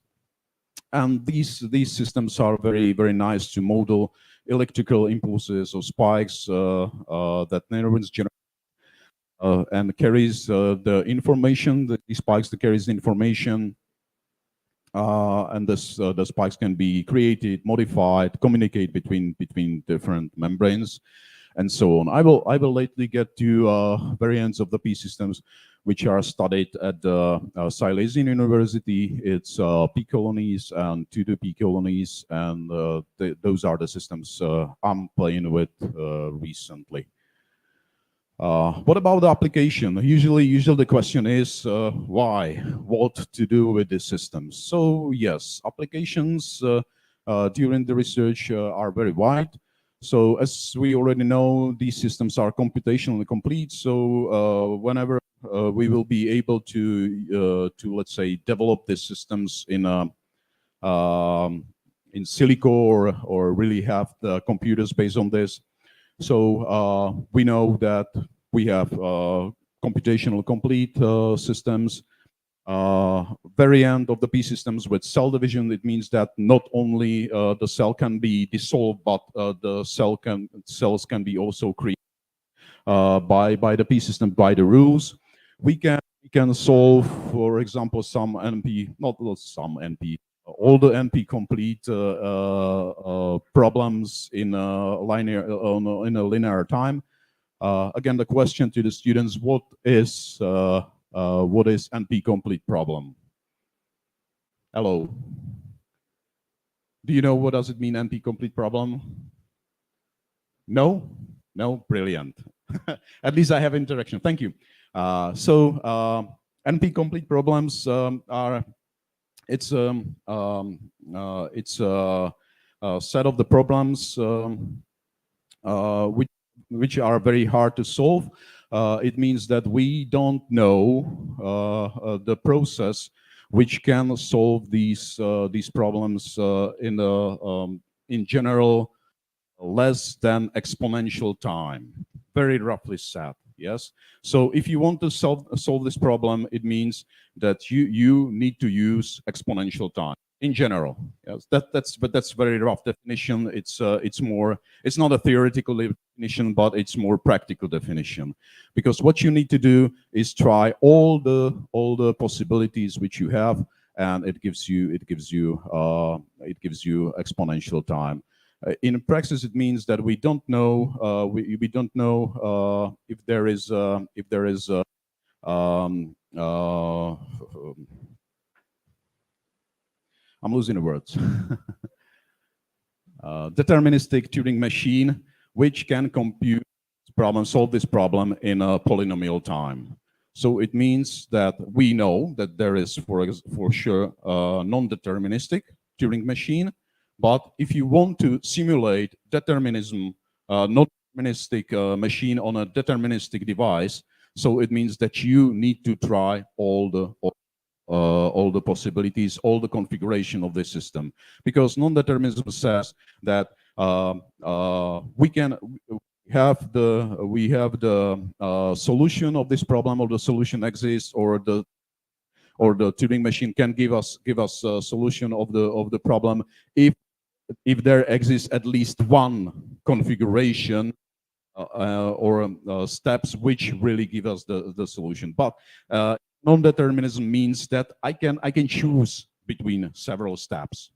And these systems are very nice to model electrical impulses or spikes that neurons generate and carries the information. These spikes that carries the information, and the spikes can be created, modified, communicate between different membranes, and so on. I will lately get to variants of the P systems which are studied at the Silesian University. It's P colonies and 2D P colonies, and those are the systems I'm playing with recently. What about the application? Usually the question is why? What to do with these systems? So yes, applications during the research are very wide. So as we already know, these systems are computationally complete. So whenever we will be able to let's say develop these systems in silico or really have the computers based on this. So we know that we have computational complete systems. Variant of the P systems with cell division. It means that not only the cell can be dissolved, but the cells can be also created by the P system, by the rules. We can solve, for example, some NP, not some NP, all the NP complete problems in a linear time. Again, the question to the students: what is NP complete problem? Hello. Do you know what does it mean, NP complete problem? No? No? Brilliant. At least I have interaction. Thank you. NP complete problems are it's a set of the problems which are very hard to solve. It means that we don't know the process which can solve these problems in general less than exponential time. Very roughly said. Yes. So if you want to solve this problem, it means that you need to use exponential time in general. Yes. That's very rough definition. It's not a theoretical definition, but it's more practical definition. Because what you need to do is try all the possibilities which you have, and it gives you exponential time. In practice, it means that we don't know we don't know if there is I'm losing the words. Deterministic Turing machine which can compute this problem, solve this problem in a polynomial time. So it means that we know that there is for sure a non-deterministic Turing machine. But if you want to simulate determinism, non-deterministic machine on a deterministic device, so it means that you need to try all the possibilities, all the configuration of the system, because non-determinism says that we have the solution of this problem, or the solution exists, or or the Turing machine can give us a solution of the problem if there exists at least one configuration or steps which really give us the solution. But non-determinism means that I can choose between several steps.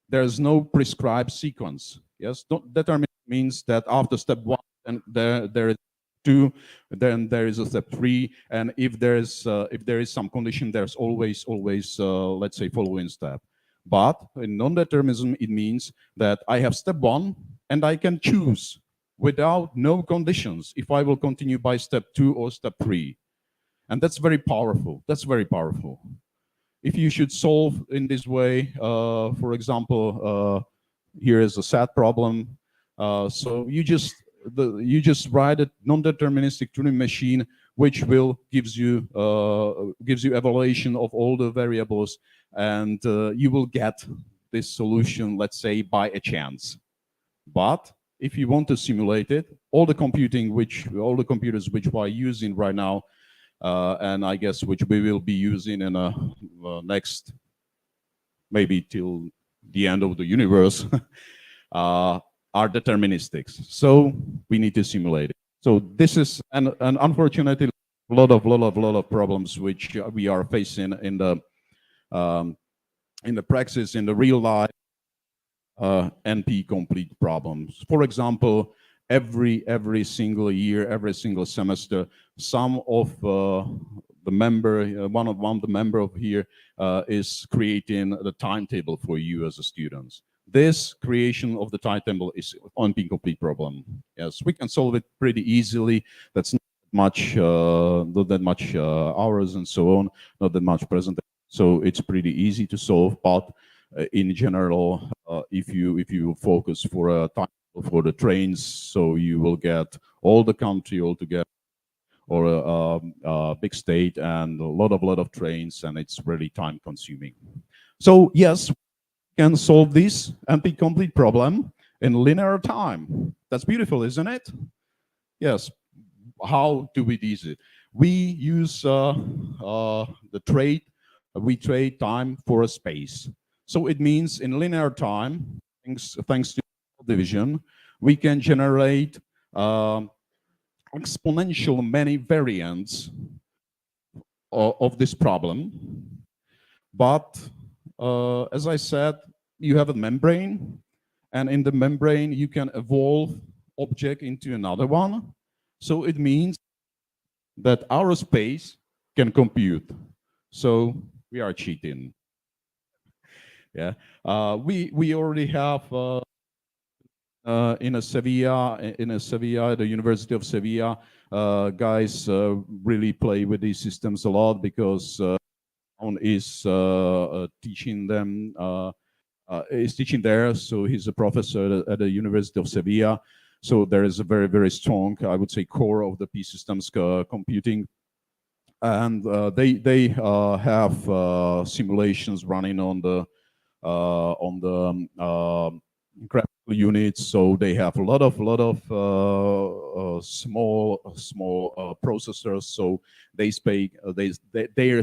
There's no prescribed sequence. Yes, determinism means that after step 1, and there is 2, then there is a step 3, and if there is some condition, there's always let's say following step. But in non-determinism, it means that I have step 1 and I can choose without no conditions if I will continue by step 2 or step 3. And that's very powerful. That's very powerful. If you should solve in this way, for example, here is a sad problem. So you just write a non-deterministic Turing machine, which will gives you evaluation of all the variables, and you will get this solution, let's say, by a chance. But if you want to simulate it, all the computers which we are using right now, and I guess which we will be using in next, maybe till the end of the universe, are deterministic. So we need to simulate it. So this is, and unfortunately, a lot of problems which we are facing in the practice, in the real life, NP-complete problems. For example, every single year, every single semester, some of the member, one of the member of here is creating the timetable for you as a students. This creation of the timetable is an NP-complete problem. Yes, we can solve it pretty easily. That's not that much hours and so on, not that much present. So it's pretty easy to solve. But in general, if you focus for a time for the trains, so you will get all the country all together, or a big state and a lot of trains, and it's really time consuming. So yes, we can solve this NP-complete problem in linear time. That's beautiful, isn't it? Yes. How do we do it? We use we trade time for a space. So it means in linear time, thanks to division, we can generate exponential many variants of this problem. But as I said, you have a membrane, and in the membrane you can evolve object into another one. So it means that our space can compute. So we are cheating. Yeah, we already have in Sevilla, the University of Sevilla, guys really play with these systems a lot, because is teaching them, is teaching there. So he's a professor at the University of Sevilla. So there is a very strong, I would say, core of the P systems computing, and they have simulations running on the graphical units. So they have a lot of small processors. So their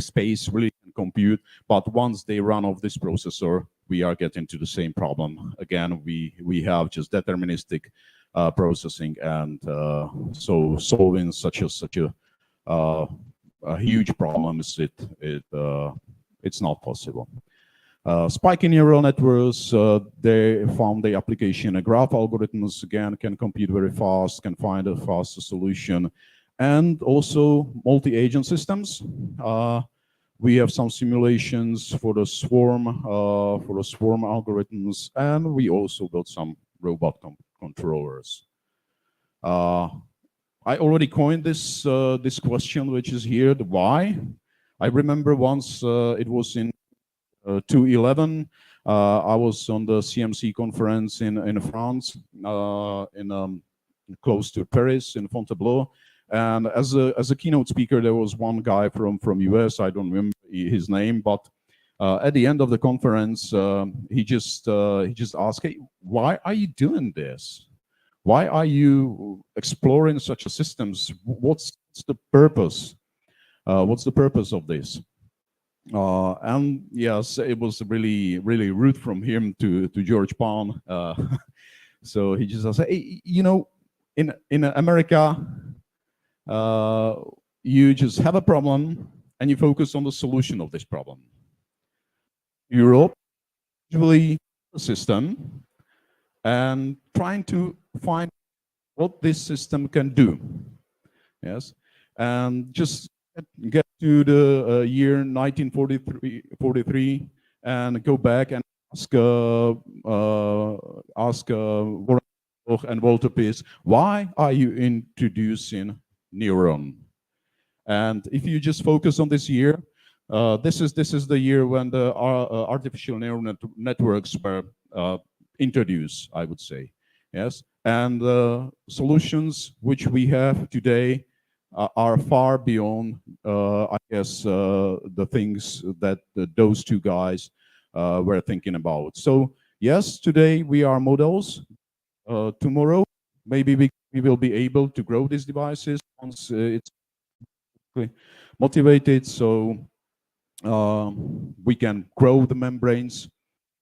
space really can compute. But once they run off this processor, we are getting to the same problem again. We have just deterministic processing, and so solving such a huge problem it's not possible. Spiky neural networks, they found the application. Graph algorithms, again, can compute very fast, can find a faster solution, and also multi-agent systems. We have some simulations for the swarm algorithms, and we also got some robot controllers. I already coined this question, which is here, the why. I remember once it was in 2011. I was on the CMC conference in France, close to Paris, in Fontainebleau. And as a keynote speaker, there was one guy from US. I don't remember his name, but at the end of the conference, he just asked, "Hey, why are you doing this? Why are you exploring such a systems? What's the purpose? What's the purpose of this?" And yes, it was really, really rude from him to George Pond. So he just said, hey, you know, in America, you just have a problem and you focus on the solution of this problem. Europe, usually a system and trying to find what this system can do. Yes, and just get to the year 1943 and go back and ask Warren Koch and Walter Peace, why are you introducing neuron? And if you just focus on this year, this is the year when the artificial neural networks were introduced, I would say. Yes, and the solutions which we have today are far beyond, I guess, the things that those two guys were thinking about. So yes, today we are models. Tomorrow, maybe we will be able to grow these devices once it's motivated, so we can grow the membranes.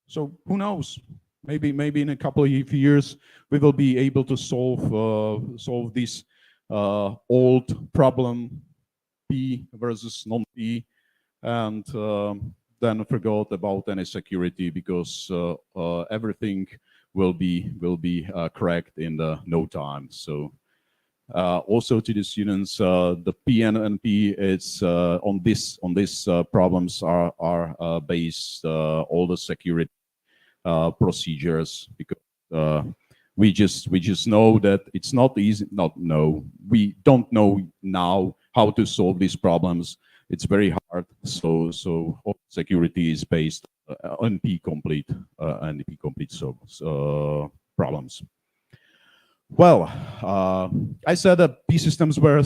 So who knows? Maybe in a couple of years we will be able to solve this old problem, P versus non-P, and then forgot about any security because everything will be cracked in no time. So. Also to the students, the P and NP, it's on this problems are based all the security procedures, because we just know that it's not easy. We don't know now how to solve these problems. It's very hard. So all security is based on NP complete problems. Well, I said that P systems were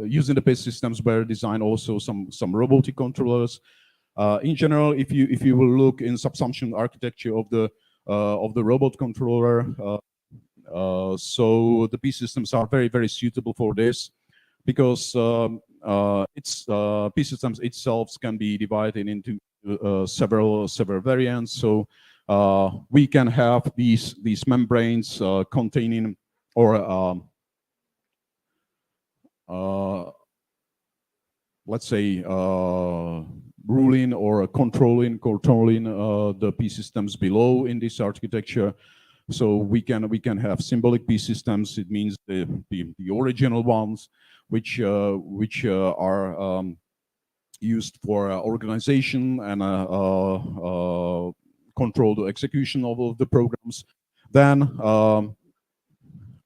using the P systems were designed also some robotic controllers. In general, if you will look in subsumption architecture of the robot controller, so the P systems are very suitable for this, because P systems itself can be divided into several variants. So we can have these membranes containing, or let's say ruling or controlling the P systems below in this architecture. So we can have symbolic P systems. It means the original ones, which are used for organization and control the execution of the programs. Then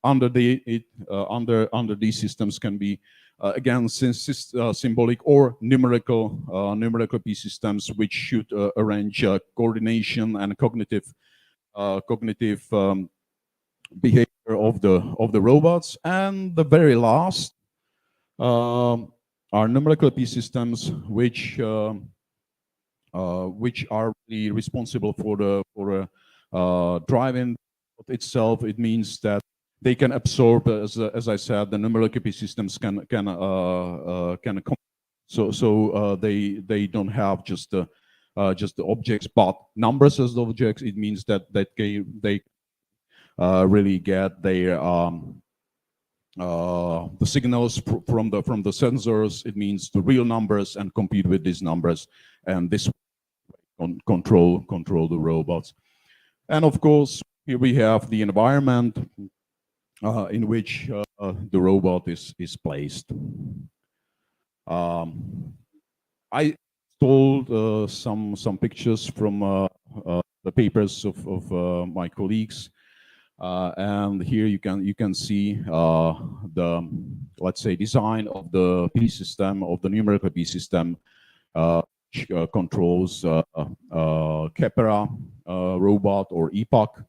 under these systems can be again symbolic or numerical P systems, which should arrange coordination and cognitive behavior of the robots. And the very last are numerical P systems, which are really responsible for the driving itself. It means that they can absorb, as I said, the numerical P systems can so they don't have just the objects, but numbers as objects. It means that they really get their the signals from the sensors. It means the real numbers and compete with these numbers, and this control the robots. And of course, here we have the environment in which the robot is placed. I stole some pictures from the papers of my colleagues, and here you can see the, let's say, design of the P system, of the numerical P system, which controls Kepera robot or epoch.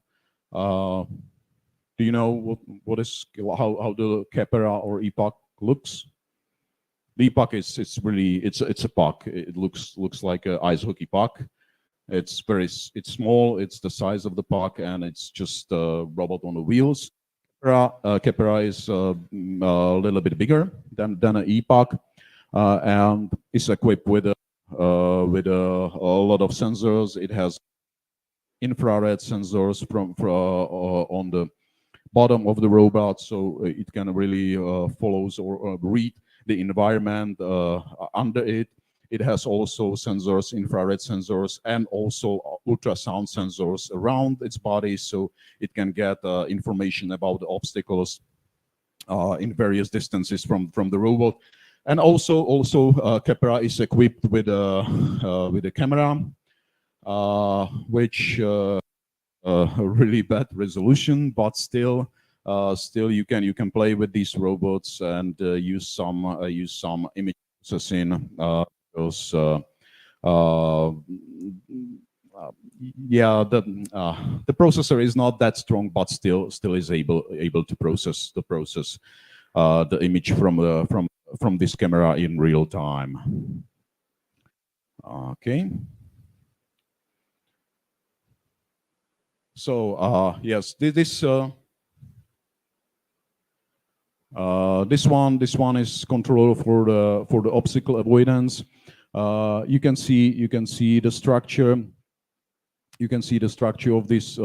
Do you know what is how the Kepera or epoch looks? The epoch it's a puck. It looks like an ice hockey puck. It's small. It's the size of the puck, and it's just a robot on the wheels. Kepera is a little bit bigger than an epoch, and is equipped with a lot of sensors. It has infrared sensors on the bottom of the robot, so it can really follows or read the environment under it. It has also sensors, infrared sensors, and also ultrasound sensors around its body, so it can get information about the obstacles in various distances from the robot. And also Kepra is equipped with a camera, which really bad resolution, but still you can play with these robots and use some image processing, because yeah, the processor is not that strong, but still is able to process the image from this camera in real time. Okay. So yes, this one is controller for the obstacle avoidance. You can see the structure. You can see the structure of these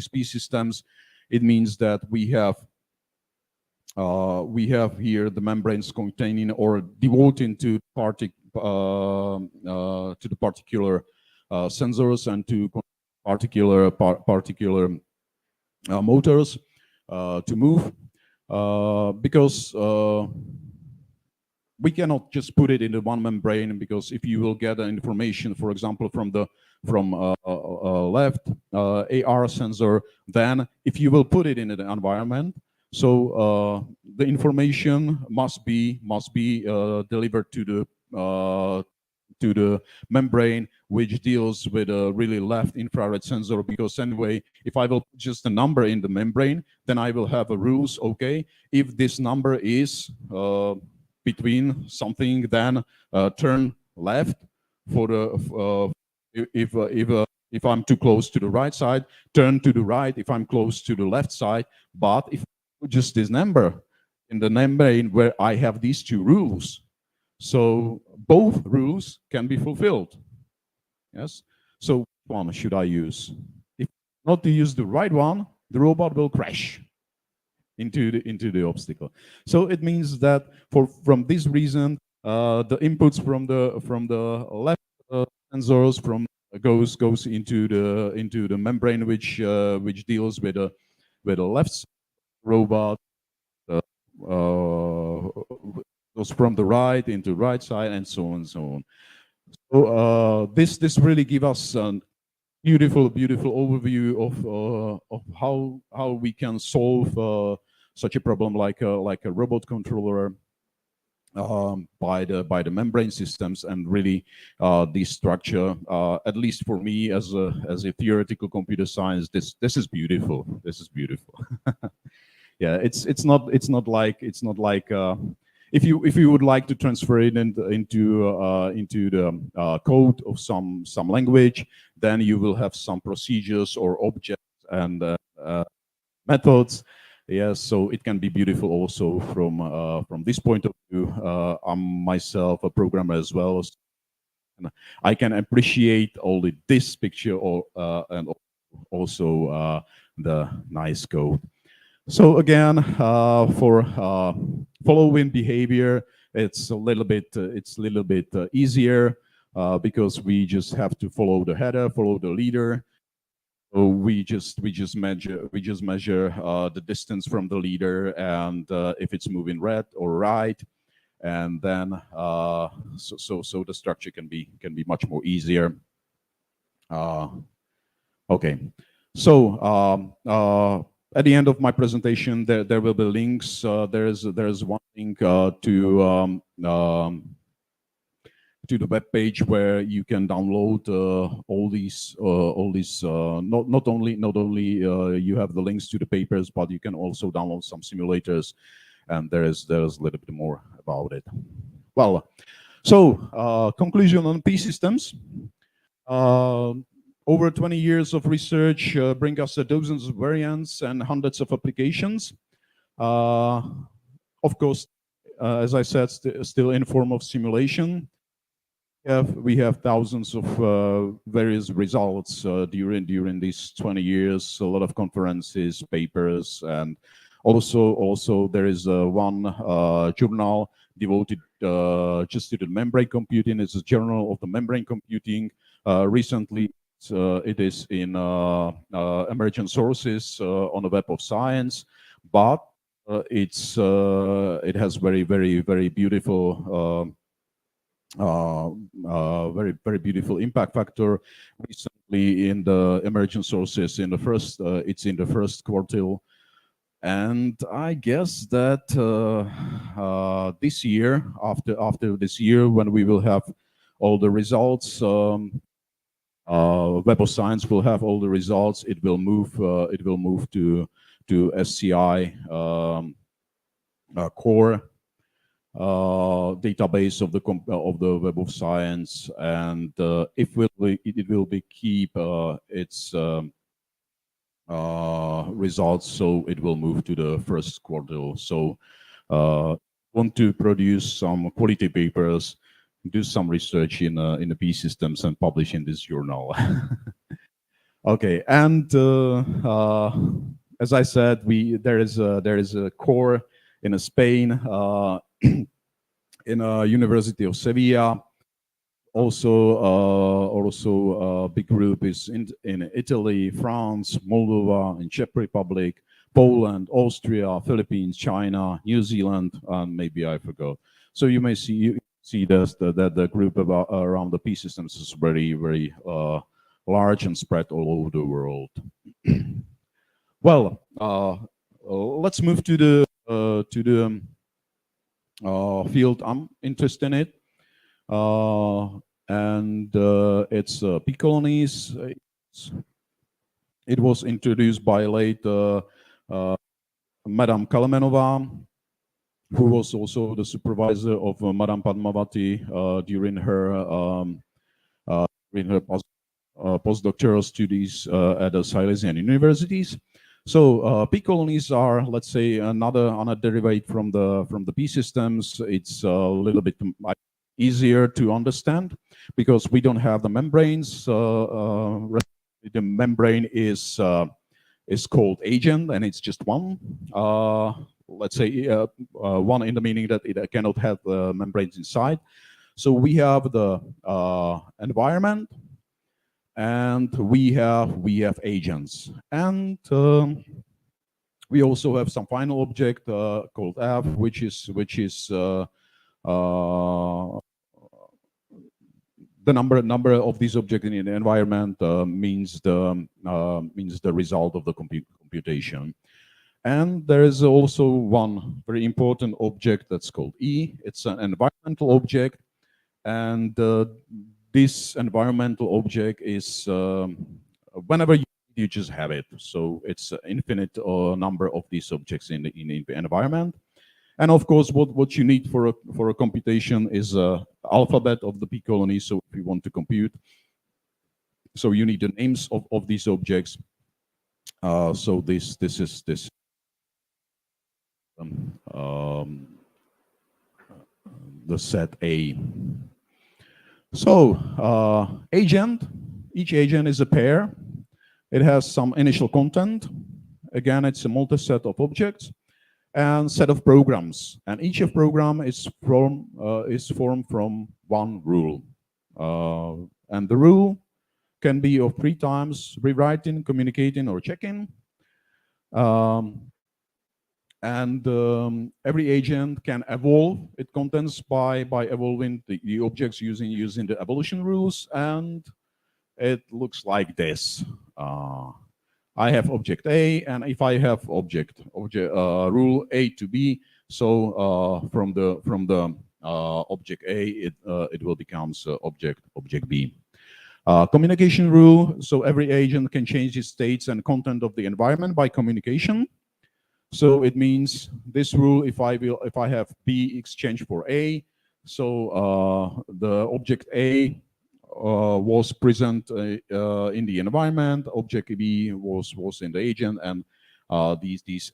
P systems. It means that we have here the membranes containing or devoting to the particular sensors and to particular motors to move, because we cannot just put it into one membrane, because if you will get information, for example, from left AR sensor, then if you will put it in the environment, so the information must be delivered to the membrane, which deals with a really left infrared sensor, because anyway, if I will put just a number in the membrane, then I will have a rules. Okay, if this number is between something, then turn left. For the if I'm too close to the right side, turn to the right if I'm close to the left side. But if I put just this number in the membrane where I have these two rules, so both rules can be fulfilled. Yes. So which one should I use? If not to use the right one, the robot will crash into the obstacle. So it means that from this reason, the inputs from the left sensors goes into the membrane, which deals with the left robot. Goes from the right into right side, and so on and so on. So this really gives us a beautiful overview of how we can solve such a problem like a robot controller by the membrane systems, and really this structure, at least for me as a theoretical computer science, this is beautiful. This is beautiful. Yeah, it's not like if you would like to transfer it into the code of some language, then you will have some procedures or objects and methods. Yes, so it can be beautiful also from this point of view. I'm myself a programmer as well, and I can appreciate only this picture and also the nice code. So again, for following behavior, it's a little bit easier because we just have to follow the header, follow the leader. So we just measure the distance from the leader, and if it's moving red or right, and then so the structure can be much more easier. Okay, so at the end of my presentation, there will be links. There's one link to the web page where you can download all these. Not only you have the links to the papers, but you can also download some simulators, and there's a little bit more about it. Well, so conclusion on P systems. Over 20 years of research bring us dozens of variants and hundreds of applications. of course, as I said, still in form of simulation. We have thousands of various results during these 20 years. A lot of conferences, papers, and also there is one journal devoted just to the membrane computing. It's a journal of the membrane computing. Recently, it is in emergent sources on the Web of Science, but it has very beautiful. Very beautiful impact factor. Recently, in the emergent sources, it's in the first quartile, and I guess that this year, after this year, when we will have all the results, Web of Science will have all the results. It will move to SCI core database of the Web of Science, and it will keep its results, so it will move to the first quartile. So want to produce some quality papers, do some research in the P systems and publish in this journal. Okay, and as I said, there is a core in Spain, in a University of Sevilla. Also, big group is in Italy, France, Moldova, in Czech Republic, Poland, Austria, Philippines, China, New Zealand, and maybe I forgot. So you may see that the group around the P systems is very large and spread all over the world. Well, let's move to the field I'm interested in it. It's P colonies. It was introduced by late Madame Kalemenova, who was also the supervisor of Madame Padmavati during her postdoctoral studies at the Silesian universities. So P colonies are, let's say, another derivative from the P systems. It's a little bit easier to understand because we don't have the membranes. The membrane is called agent, and it's just one. Let's say one in the meaning that it cannot have membranes inside. So we have the environment, and we have agents, and we also have some final object called F, which is the number of these objects in the environment means the result of the computation. And there is also one very important object that's called E. It's an environmental object, and this environmental object is whenever you just have it. So it's an infinite number of these objects in the environment. And of course, what you need for a computation is a alphabet of the P colony. So if you want to compute, so you need the names of these objects. So this is the set A. So agent, each agent is a pair. It has some initial content. Again, it's a multi-set of objects and set of programs. And each of program is formed from one rule. And the rule can be of 3 times: rewriting, communicating, or checking. Every agent can evolve its contents by evolving the objects using the evolution rules, and it looks like this. I have object A, and if I have object rule A to B, so from the object A, it will become object B. Communication rule. So every agent can change its states and content of the environment by communication. So it means this rule, if I have B exchange for A, so the object A was present in the environment, object B was in the agent, and these these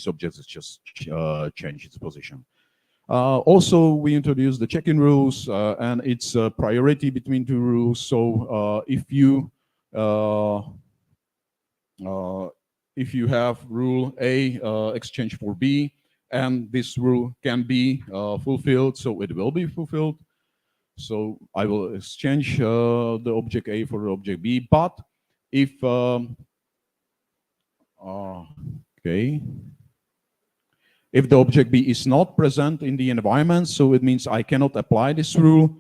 objects just change its position. Also, we introduced the check-in rules, and it's a priority between two rules. So if you have rule A exchange for B, and this rule can be fulfilled, so it will be fulfilled. So I will exchange the object A for the object B. But if if the object B is not present in the environment, so it means I cannot apply this rule.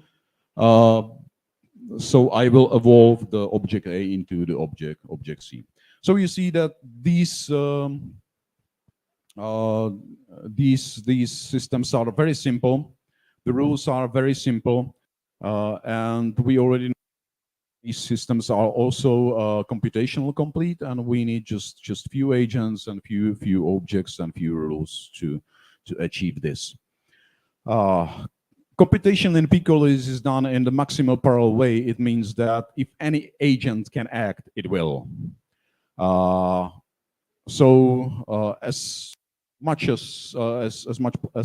So I will evolve the object A into the object C. So you see that these systems are very simple. The rules are very simple, and we already know these systems are also computational complete, and we need just few agents and few objects and few rules to achieve this. Computation in Piccolo is done in the maximal parallel way. It means that if any agent can act, it will. As much as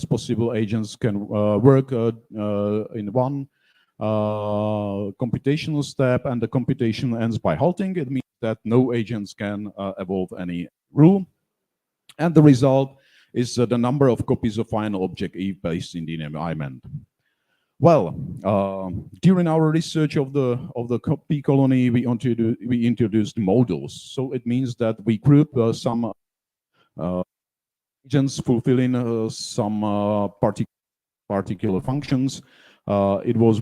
possible, agents can work in one computational step, and the computation ends by halting. It means that no agents can evolve any rule, and the result is the number of copies of final object E based in the environment. Well, during our research of the P colony, we introduced modules. So it means that we group some agents fulfilling some particular functions. It was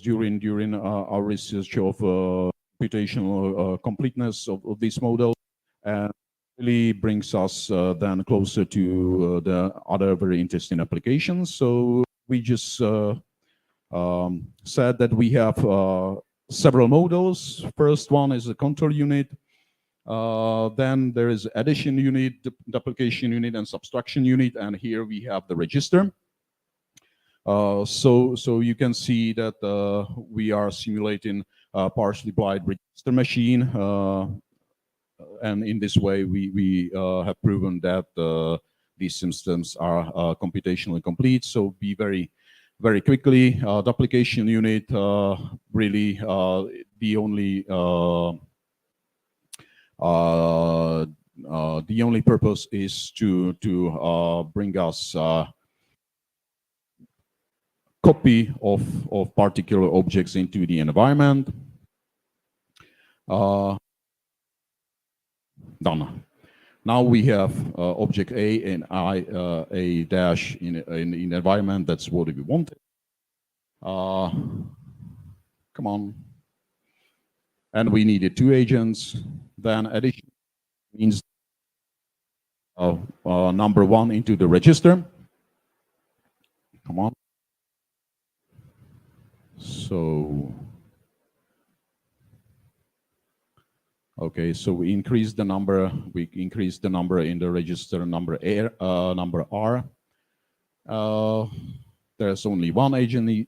during our research of computational completeness of this model, and really brings us then closer to the other very interesting applications. So we just said that we have several models. First one is a control unit. Then there is addition unit, duplication unit, and subtraction unit. And here we have the register. So you can see that we are simulating a partially blind register machine. And in this way, we have proven that these systems are computationally complete. So be very quickly, duplication unit really the only purpose is to bring us copy of particular objects into the environment. Done. Now we have object A and A dash in environment. That's what we wanted. Come on. And we needed two agents. Then addition means number one into the register. Come on. So, okay, so we increase the number. We increase the number in the register number R. There's only one agent.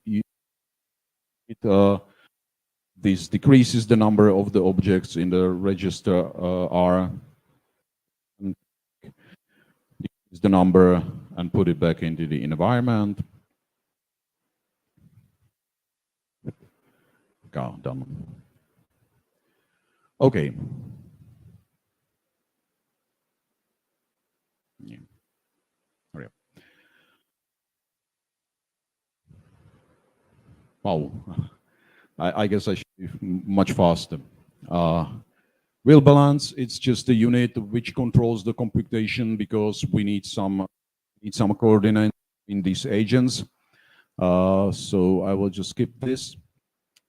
This decreases the number of the objects in the register R. Decrease the number and put it back into the environment. Done. Okay. Yeah. Hurry up. Wow. I guess I should be much faster. Wheel balance, it's just a unit which controls the computation because we need some coordinate in these agents. So I will just skip this.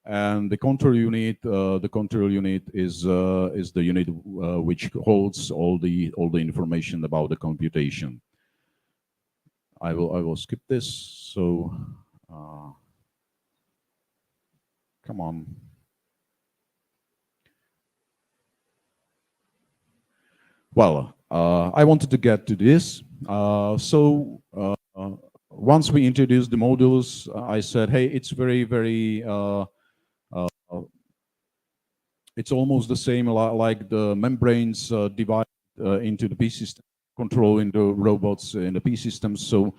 And the control unit is the unit which holds all the information about the computation. I will skip this. So come on. Well, I wanted to get to this. Once we introduced the modules, I said, hey, it's very it's almost the same like the membranes divide into the P system, controlling the robots in the P systems. So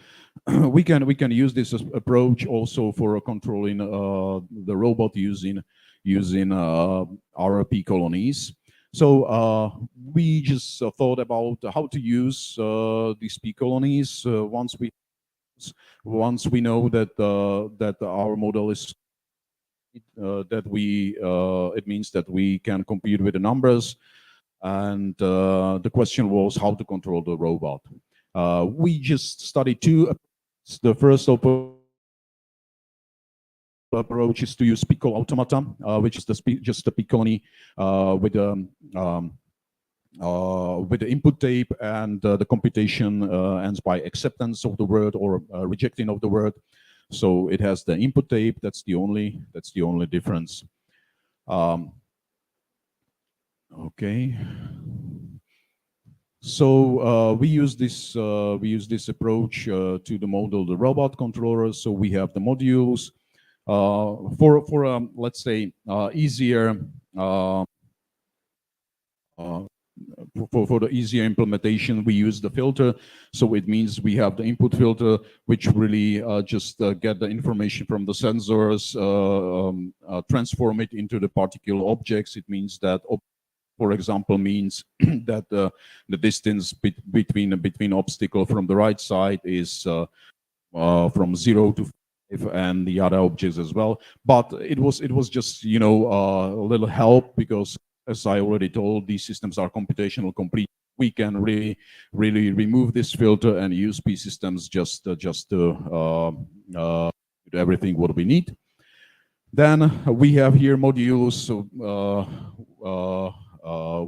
we can use this approach also for controlling the robot using our P colonies. So we just thought about how to use these P colonies once we know that that our model is it means that we can compute with the numbers, and the question was how to control the robot. We just studied two. The first approach is to use Pico automata, which is just the Picconi with the input tape, and the computation ends by acceptance of the word or rejecting of the word. So it has the input tape. That's the only difference. Okay. So we use this approach to the model the robot controller. So we have the modules for let's say easier for the easier implementation, we use the filter. So it means we have the input filter, which really just get the information from the sensors, transform it into the particular objects. It means that, for example, means that the distance between obstacle from the right side is from 0 to 5, and the other objects as well. But it was just a little help, because as I already told, these systems are computational complete. We can really remove this filter and use P systems just to do everything what we need. Then we have here modules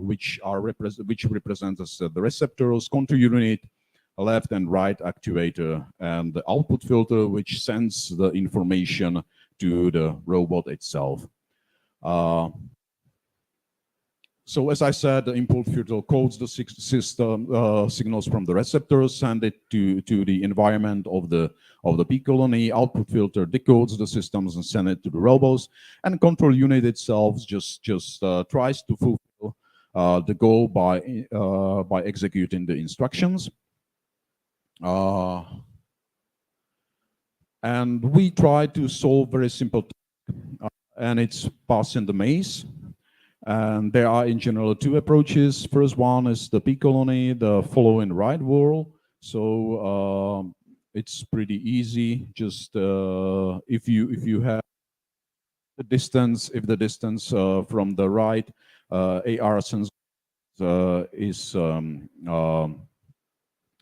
which represent as the receptors, control unit, left and right actuator, and the output filter, which sends the information to the robot itself. So as I said, the input filter codes the system signals from the receptors, send it to the environment of the P colony. Output filter decodes the systems and send it to the robots. And control unit itself just tries to fulfill the goal by executing the instructions. And we try to solve very simple, and it's passing the maze. And there are in general two approaches. First one is the P colony, the follow in right wall. So it's pretty easy. Just if you have the distance, if the distance from the right AR sensor is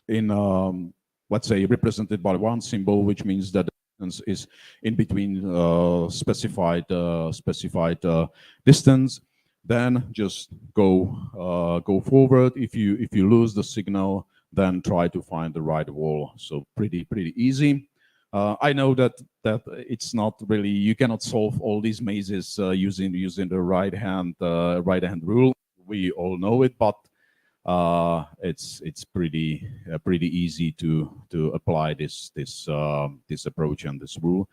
in let's say represented by one symbol, which means that the distance is in between specified distance. Then just go forward. If you lose the signal, then try to find the right wall. So pretty easy. I know that it's not really, you cannot solve all these mazes using the right hand rule. We all know it, but it's pretty easy to apply this approach and this rule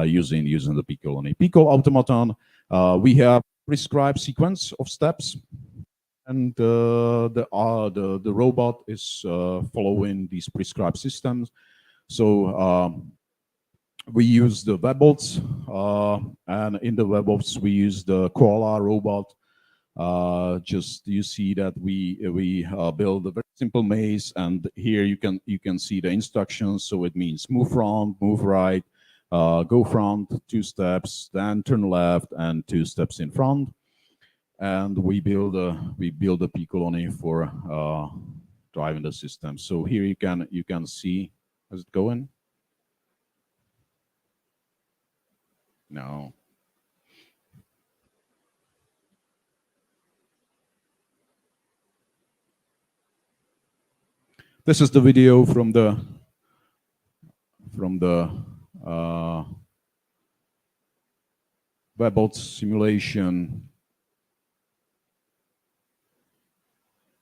using the P colony. Pico automaton. We have prescribed sequence of steps, and the robot is following these prescribed systems. So we use the webbots, and in the webbots we use the koala robot. Just you see that we build a very simple maze, and here you can see the instructions. So it means move front, move right, go front 2 steps, then turn left and 2 steps in front. And we build a P colony for driving the system. So here you can see, how's it going? No. This is the video from the WebBot simulation.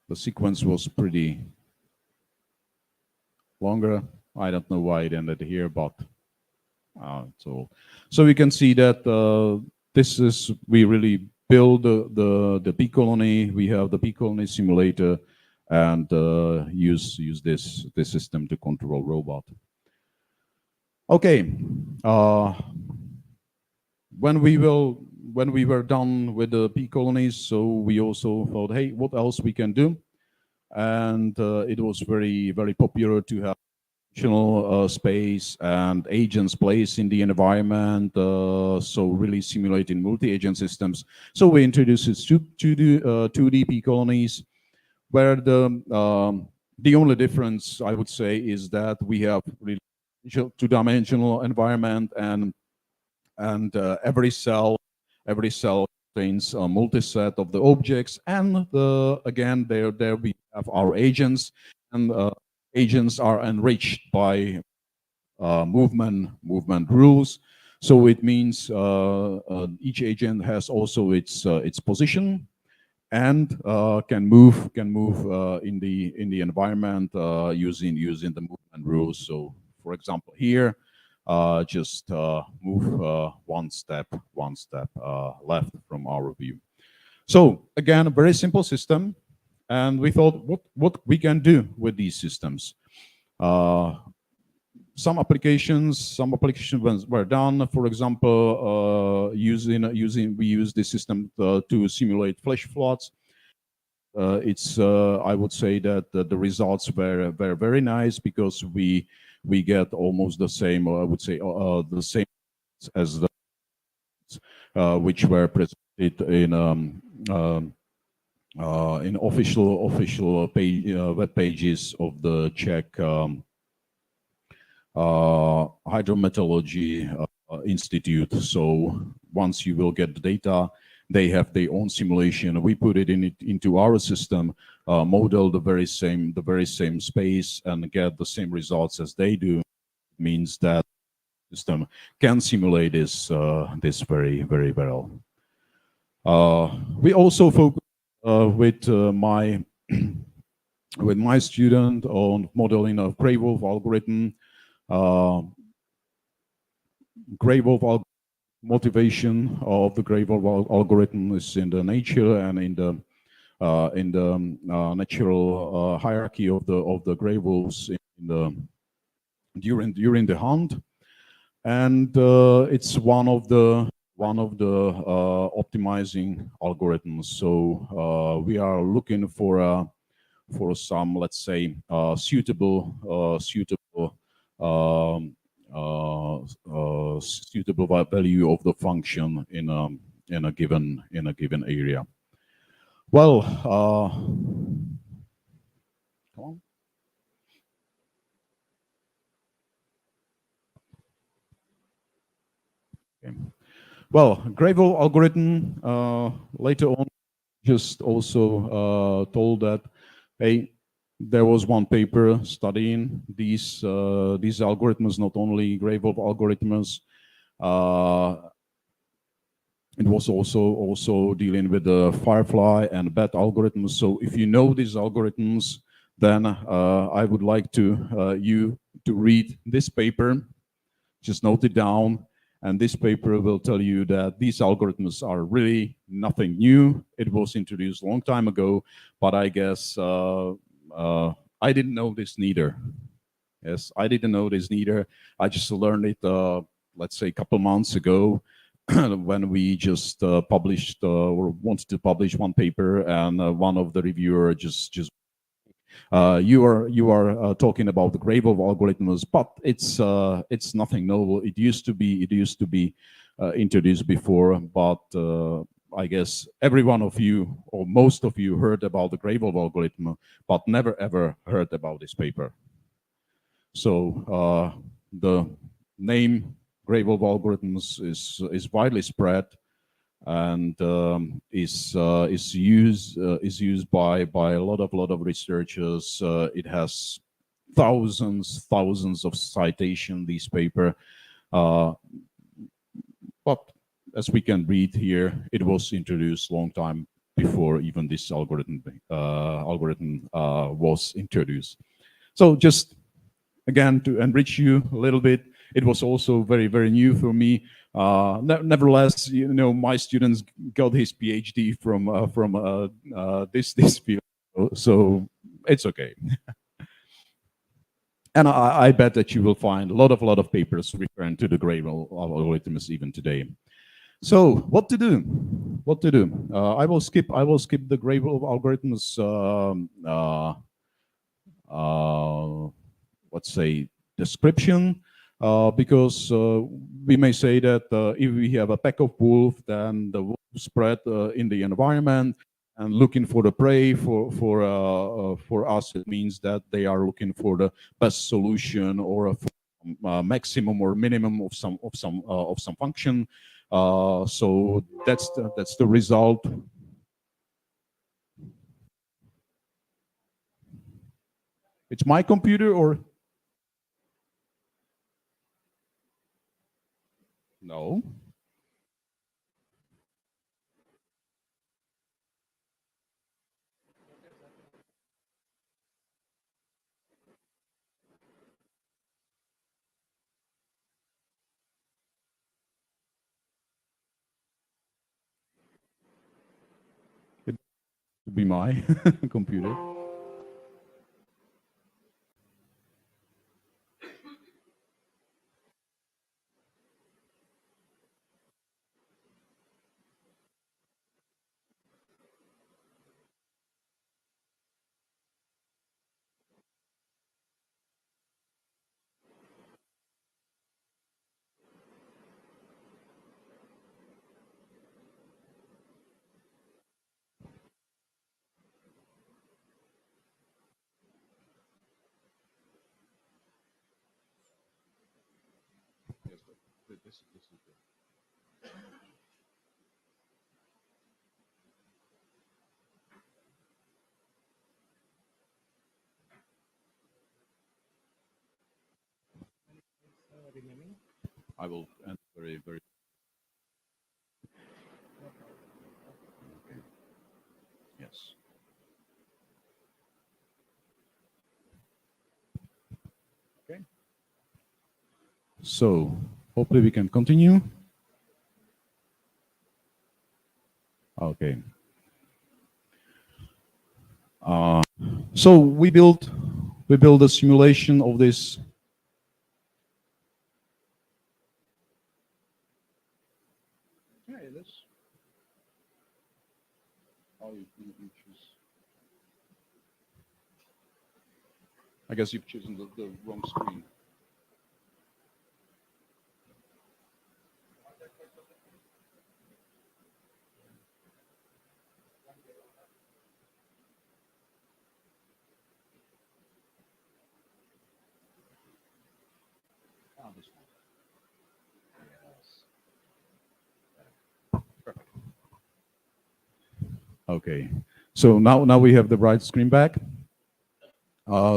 The sequence was pretty longer. I don't know why it ended here, but so we can see that we really build the bee colony. We have the bee colony simulator, and use this system to control robot. Okay, when we were done with the bee colonies, so we also thought, hey, what else we can do? And it was very popular to have space and agents placed in the environment, so really simulating multi-agent systems. So we introduced it to the 2D bee colonies, where the only difference, I would say, is that we have really two-dimensional environment, and every cell contains a multi-set of the objects, and again there we have our agents, and agents are enriched by movement rules. So it means each agent has also its position, and can move in the environment using the movement rules. So, for example, here, just move one step left from our view. So again, a very simple system, and we thought, what we can do with these systems. Some applications were done. For example, we use this system to simulate flash floods. I would say that the results were very nice, because we get almost the same, or I would say the same as the which were presented in official web pages of the Czech Hydrometeorology Institute. So once you will get the data, they have their own simulation. We put it into our system, model the very same space, and get the same results as they do. It means that the system can simulate this very well. We also focus with my student on modeling of gray wolf algorithm. Gray wolf motivation of the gray wolf algorithm is in the nature and in the natural hierarchy of the gray wolves during the hunt, and it's one of the optimizing algorithms. So we are looking for some, let's say, suitable value of the function in a given area. Well, come on. Okay. Well, gray wolf algorithm later on just also told that, hey, there was one paper studying these algorithms, not only gray wolf algorithms. It was also dealing with the firefly and bat algorithms. So if you know these algorithms, then I would like you to read this paper. Just note it down. And this paper will tell you that these algorithms are really nothing new. It was introduced a long time ago, but I guess I didn't know this neither. Yes, I didn't know this neither. I just learned it, let's say, a couple months ago, when we just published or wanted to publish one paper, and one of the reviewer just you are talking about the gray wolf algorithms, but it's nothing novel. It used to be introduced before, but I guess every one of you, or most of you, heard about the gray wolf algorithm, but never ever heard about this paper. So the name gray wolf algorithms is widely spread, and is used by a lot of researchers. It has thousands of citations, this paper, but as we can read here, it was introduced a long time before even this algorithm was introduced. So just again, to enrich you a little bit, it was also very, very new for me. Nevertheless, my students got his PhD from this field, so it's okay. And I bet that you will find a lot of papers referring to the Grable algorithms even today. So what to do? What to do? I will skip the Grable algorithms. Let's say description, because we may say that if we have a pack of wolves, then the wolves spread in the environment and looking for the prey. For us, it means that they are looking for the best solution or a maximum or minimum of some function. So that's the result. It's my computer or no? It would be my computer. Yes, but this is the I will end very, very. Okay. Yes. Okay. So hopefully we can continue. Okay. So we built a simulation of this. Yeah, it is. Oh, you choose. I guess you've chosen the wrong screen. Ah, this one. Yes. Perfect. Okay. So now we have the right screen back.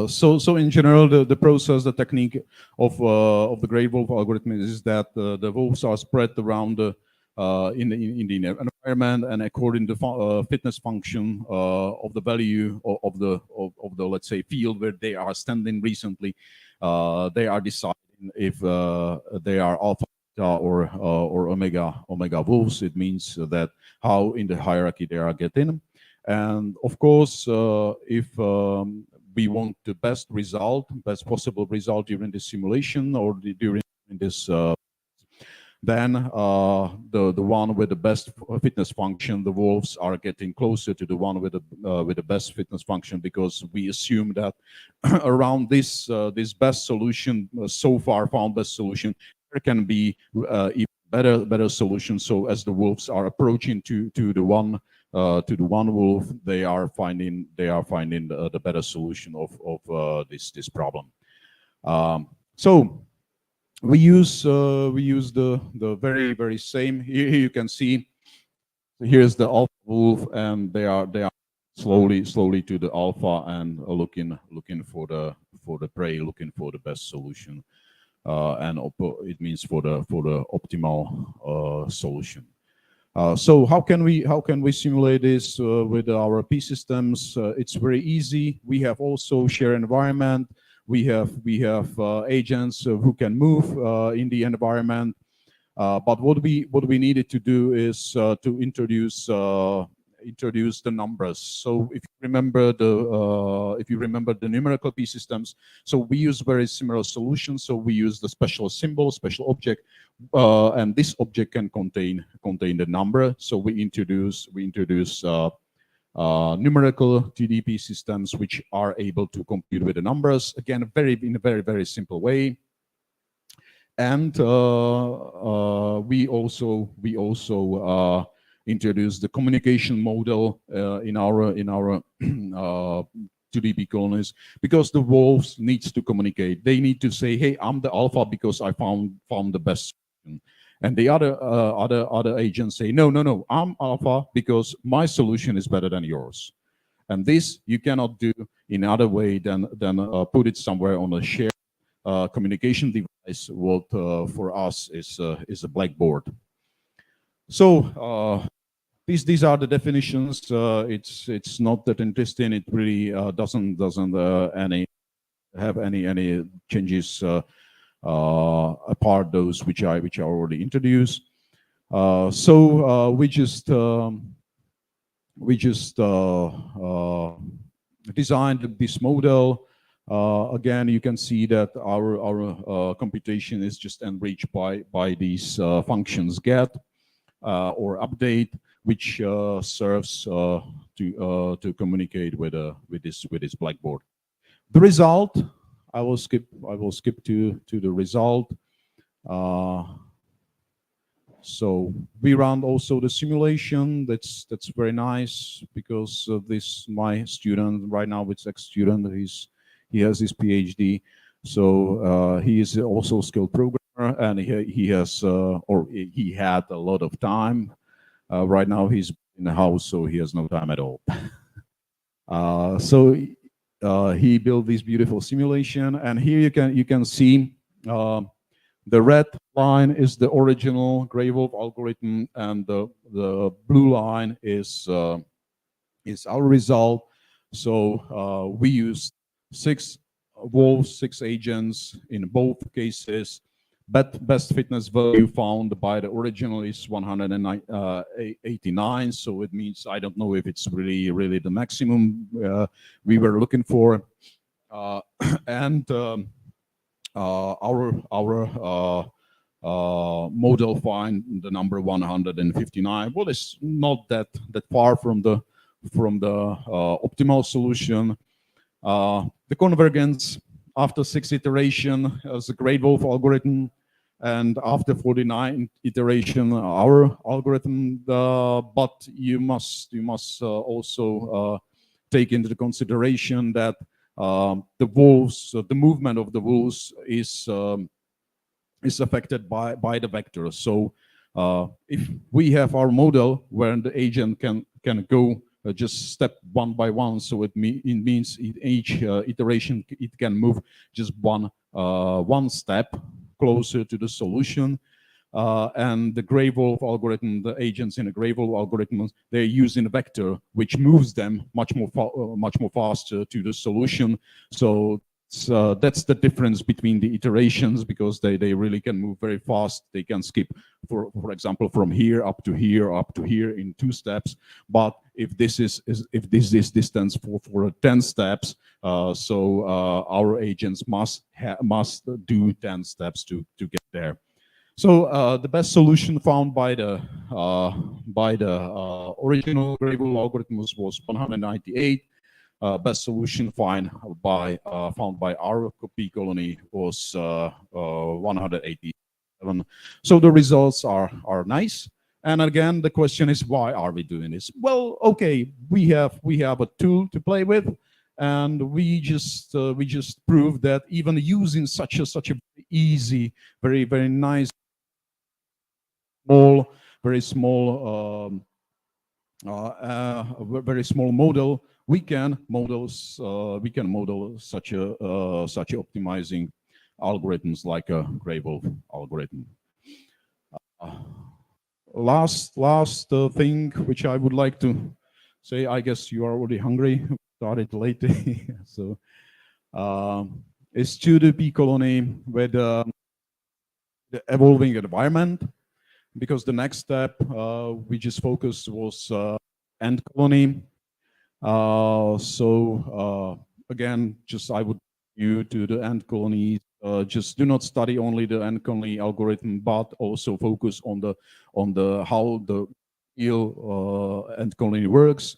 So in general, the process, the technique of the gray wolf algorithm is that the wolves are spread around in the environment, and according to fitness function of the value of the let's say field where they are standing recently, they are deciding if they are alpha or omega wolves. It means that how in the hierarchy they are getting, and of course if we want the best possible result during the simulation or during this, then the one with the best fitness function, the wolves are getting closer to the one with the best fitness function, because we assume that around this best solution, so far found best solution, there can be even better solutions. So as the wolves are approaching to the one wolf, they are finding the better solution of this problem. So we use the very same. Here you can see. Here's the alpha wolf, and they are slowly to the alpha and looking for the prey, looking for the best solution, and it means for the optimal solution. So how can we simulate this with our P systems? It's very easy. We have also shared environment. We have agents who can move in the environment. But what we needed to do is to introduce the numbers. So if you remember the numerical P systems, so we use very similar solutions. So we use the special symbol, special object, and this object can contain the number. So we introduce numerical TDP systems which are able to compute with the numbers, again in a very simple way. And we also introduced the communication model in our 2DP colonies, because the wolves needs to communicate. They need to say, "Hey, I'm the alpha because I found the best solution." And the other agents say, "No, I'm alpha because my solution is better than yours." And this you cannot do in other way than put it somewhere on a shared communication device. What for us is a blackboard. So these are the definitions. It's not that interesting. It really doesn't have any changes apart those which I already introduced. So we just designed this model. Again, you can see that our computation is just enriched by these functions get or update, which serves to communicate with this blackboard. The result, I will skip to the result. So we run also the simulation. That's very nice, because this my student right now, it's ex-student. He has his PhD, so he is also a skilled programmer, and he has or he had a lot of time. Right now he's in the house, so he has no time at all. So he built this beautiful simulation, and here you can see the red line is the original gray wolf algorithm, and the blue line is our result. So we used 6 wolves, 6 agents in both cases. But best fitness value found by the original is 189. So it means, I don't know if it's really the maximum we were looking for. And our model find the number 159. Well, it's not that far from the optimal solution. The convergence after 6 iteration as a great wolf algorithm, and after 49 iteration our algorithm. But you must also take into consideration that the wolves, the movement of the wolves is affected by the vector. So if we have our model where the agent can go just step one by one, so it means in each iteration it can move just one step closer to the solution. And the gray wolf algorithm, the agents in a gray wolf algorithm, they're using a vector which moves them much more faster to the solution. So that's the difference between the iterations, because they really can move very fast. They can skip, for example, from here up to here in 2 steps. But if this is distance for 10 steps, so our agents must do 10 steps to get there. So the best solution found by the original gray wolf algorithm was 198. Best solution found by our copy colony was 187. So the results are nice. And again, the question is, why are we doing this? Well, okay, we have a tool to play with, and we just proved that even using such a easy, very nice, very small model, we can model such optimizing algorithms like a gray wolf algorithm. Last thing which I would like to say, I guess you are already hungry. Started late, so is 2D bee colony with the evolving environment, because the next step we just focused was ant colony. Again, just I would you to the ant colonies. Just do not study only the ant colony algorithm, but also focus on the how the real ant colony works.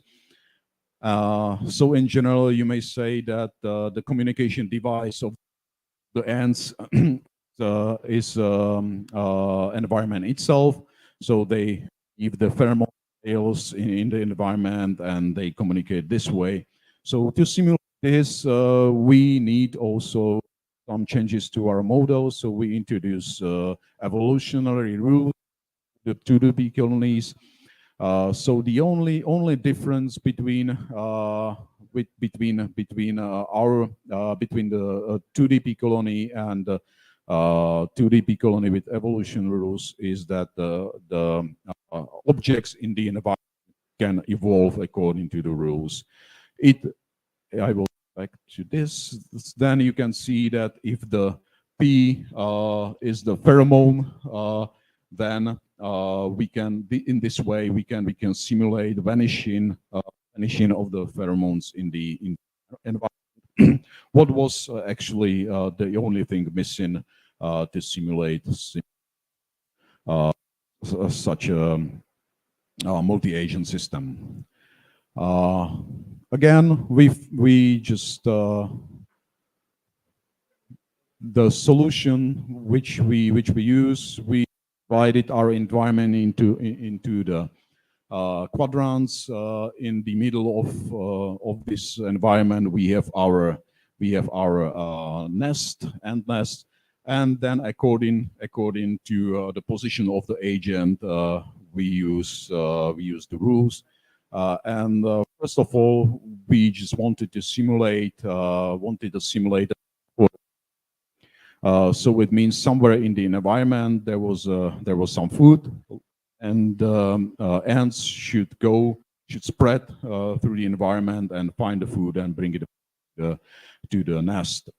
So in general, you may say that the communication device of the ants is environment itself. So they give the pheromone trails in the environment and they communicate this way. So to simulate this, we need also some changes to our model. So we introduce evolutionary rules to the bee colonies. So the only difference between between the 2D bee colony and 2D bee colony with evolution rules is that the objects in the environment can evolve according to the rules. I will back to this. Then you can see that if the P is the pheromone, then we can, in this way, we can simulate vanishing of the pheromones in the environment. What was actually the only thing missing to simulate such a multi-agent system? Again, we just the solution which we use, we divided our environment into the quadrants. In the middle of this environment, we have our nest, and then according to the position of the agent, we use the rules. First of all, we just wanted to simulate so it means somewhere in the environment there was some food, and ants should spread through the environment and find the food and bring it to the nest.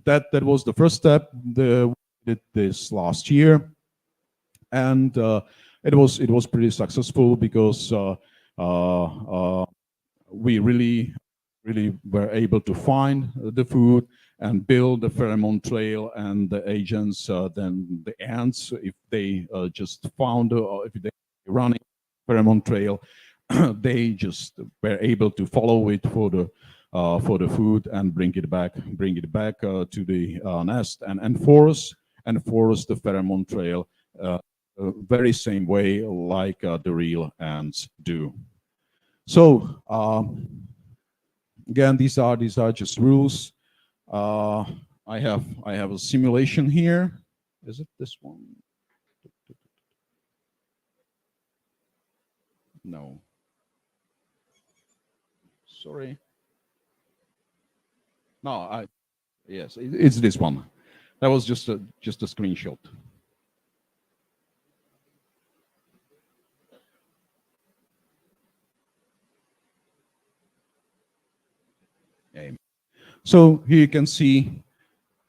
that was the first step. We did this last year, and it was pretty successful because we really were able to find the food and build the pheromone trail, and the agents, then the ants, if they just found, or if they running pheromone trail, they just were able to follow it for the food and bring it back to the nest and enforce the pheromone trail very same way like the real ants do. So again, these are just rules. I have a simulation here. Is it this one? No. Sorry. No, yes, it's this one. That was just a screenshot. Okay. So here you can see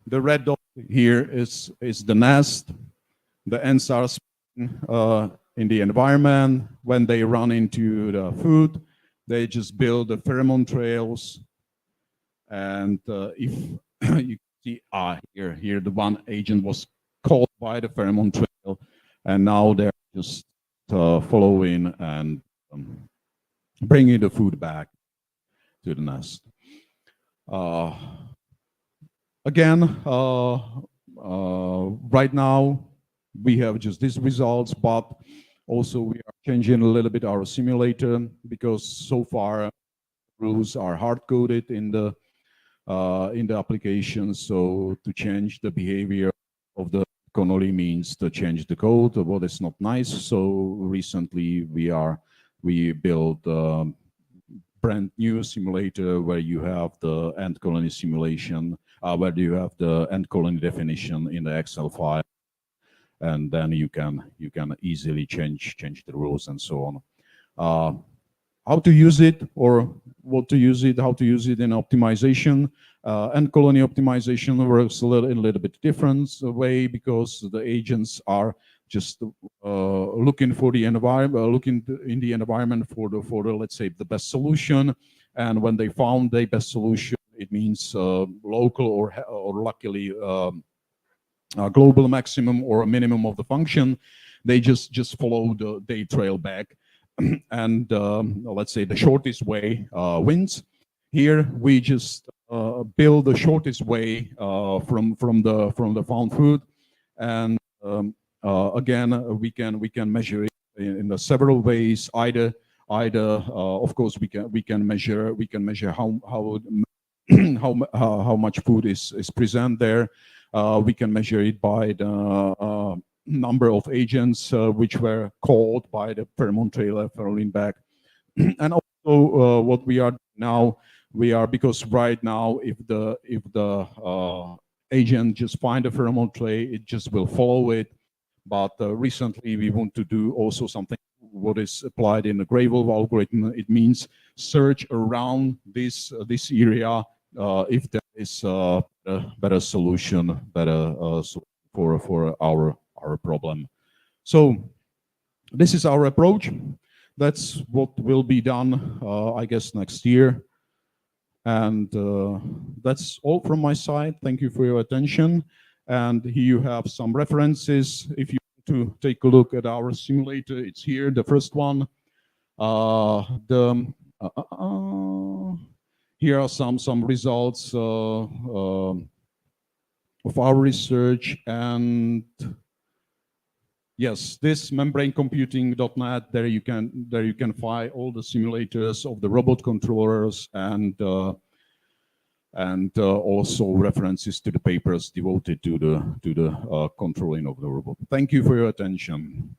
the red dot here is the nest. The ants are in the environment. When they run into the food, they just build the pheromone trails. And if you see here the one agent was caught by the pheromone trail, and now they're just following and bringing the food back to the nest. Again, right now we have just these results, but also we are changing a little bit our simulator, because so far rules are hard-coded in the application. So to change the behavior of the colony means to change the code, what is not nice. So recently we built brand new simulator where you have the ant colony simulation, where you have the ant colony definition in the Excel file, and then you can easily change the rules and so on. how to use it, or what to use it, how to use it in optimization. And colony optimization works a little bit different way, because the agents are just looking for the environment, looking in the environment for the let's say the best solution. And when they found the best solution, it means local or luckily global maximum or a minimum of the function. They just follow they trail back, and let's say the shortest way wins. Here we just build the shortest way from the found food, and again we can measure it in the several ways. Either of course we can measure how how much food is present there. We can measure it by the number of agents which were called by the pheromone trailer ferroline back. And also what we are now, because right now if the agent just find a pheromone trail, it just will follow it. But recently we want to do also something what is applied in the Gray Wolf algorithm. It means search around this area if there is a better solution, for our problem. So this is our approach. That's what will be done, I guess, next year. And that's all from my side. Thank you for your attention. And here you have some references. If you want to take a look at our simulator, it's here, the first one. Here are some results of our research. And yes, this membranecomputing.net, there you can find all the simulators of the robot controllers, and also references to the papers devoted to the controlling of the robot. Thank you for your attention.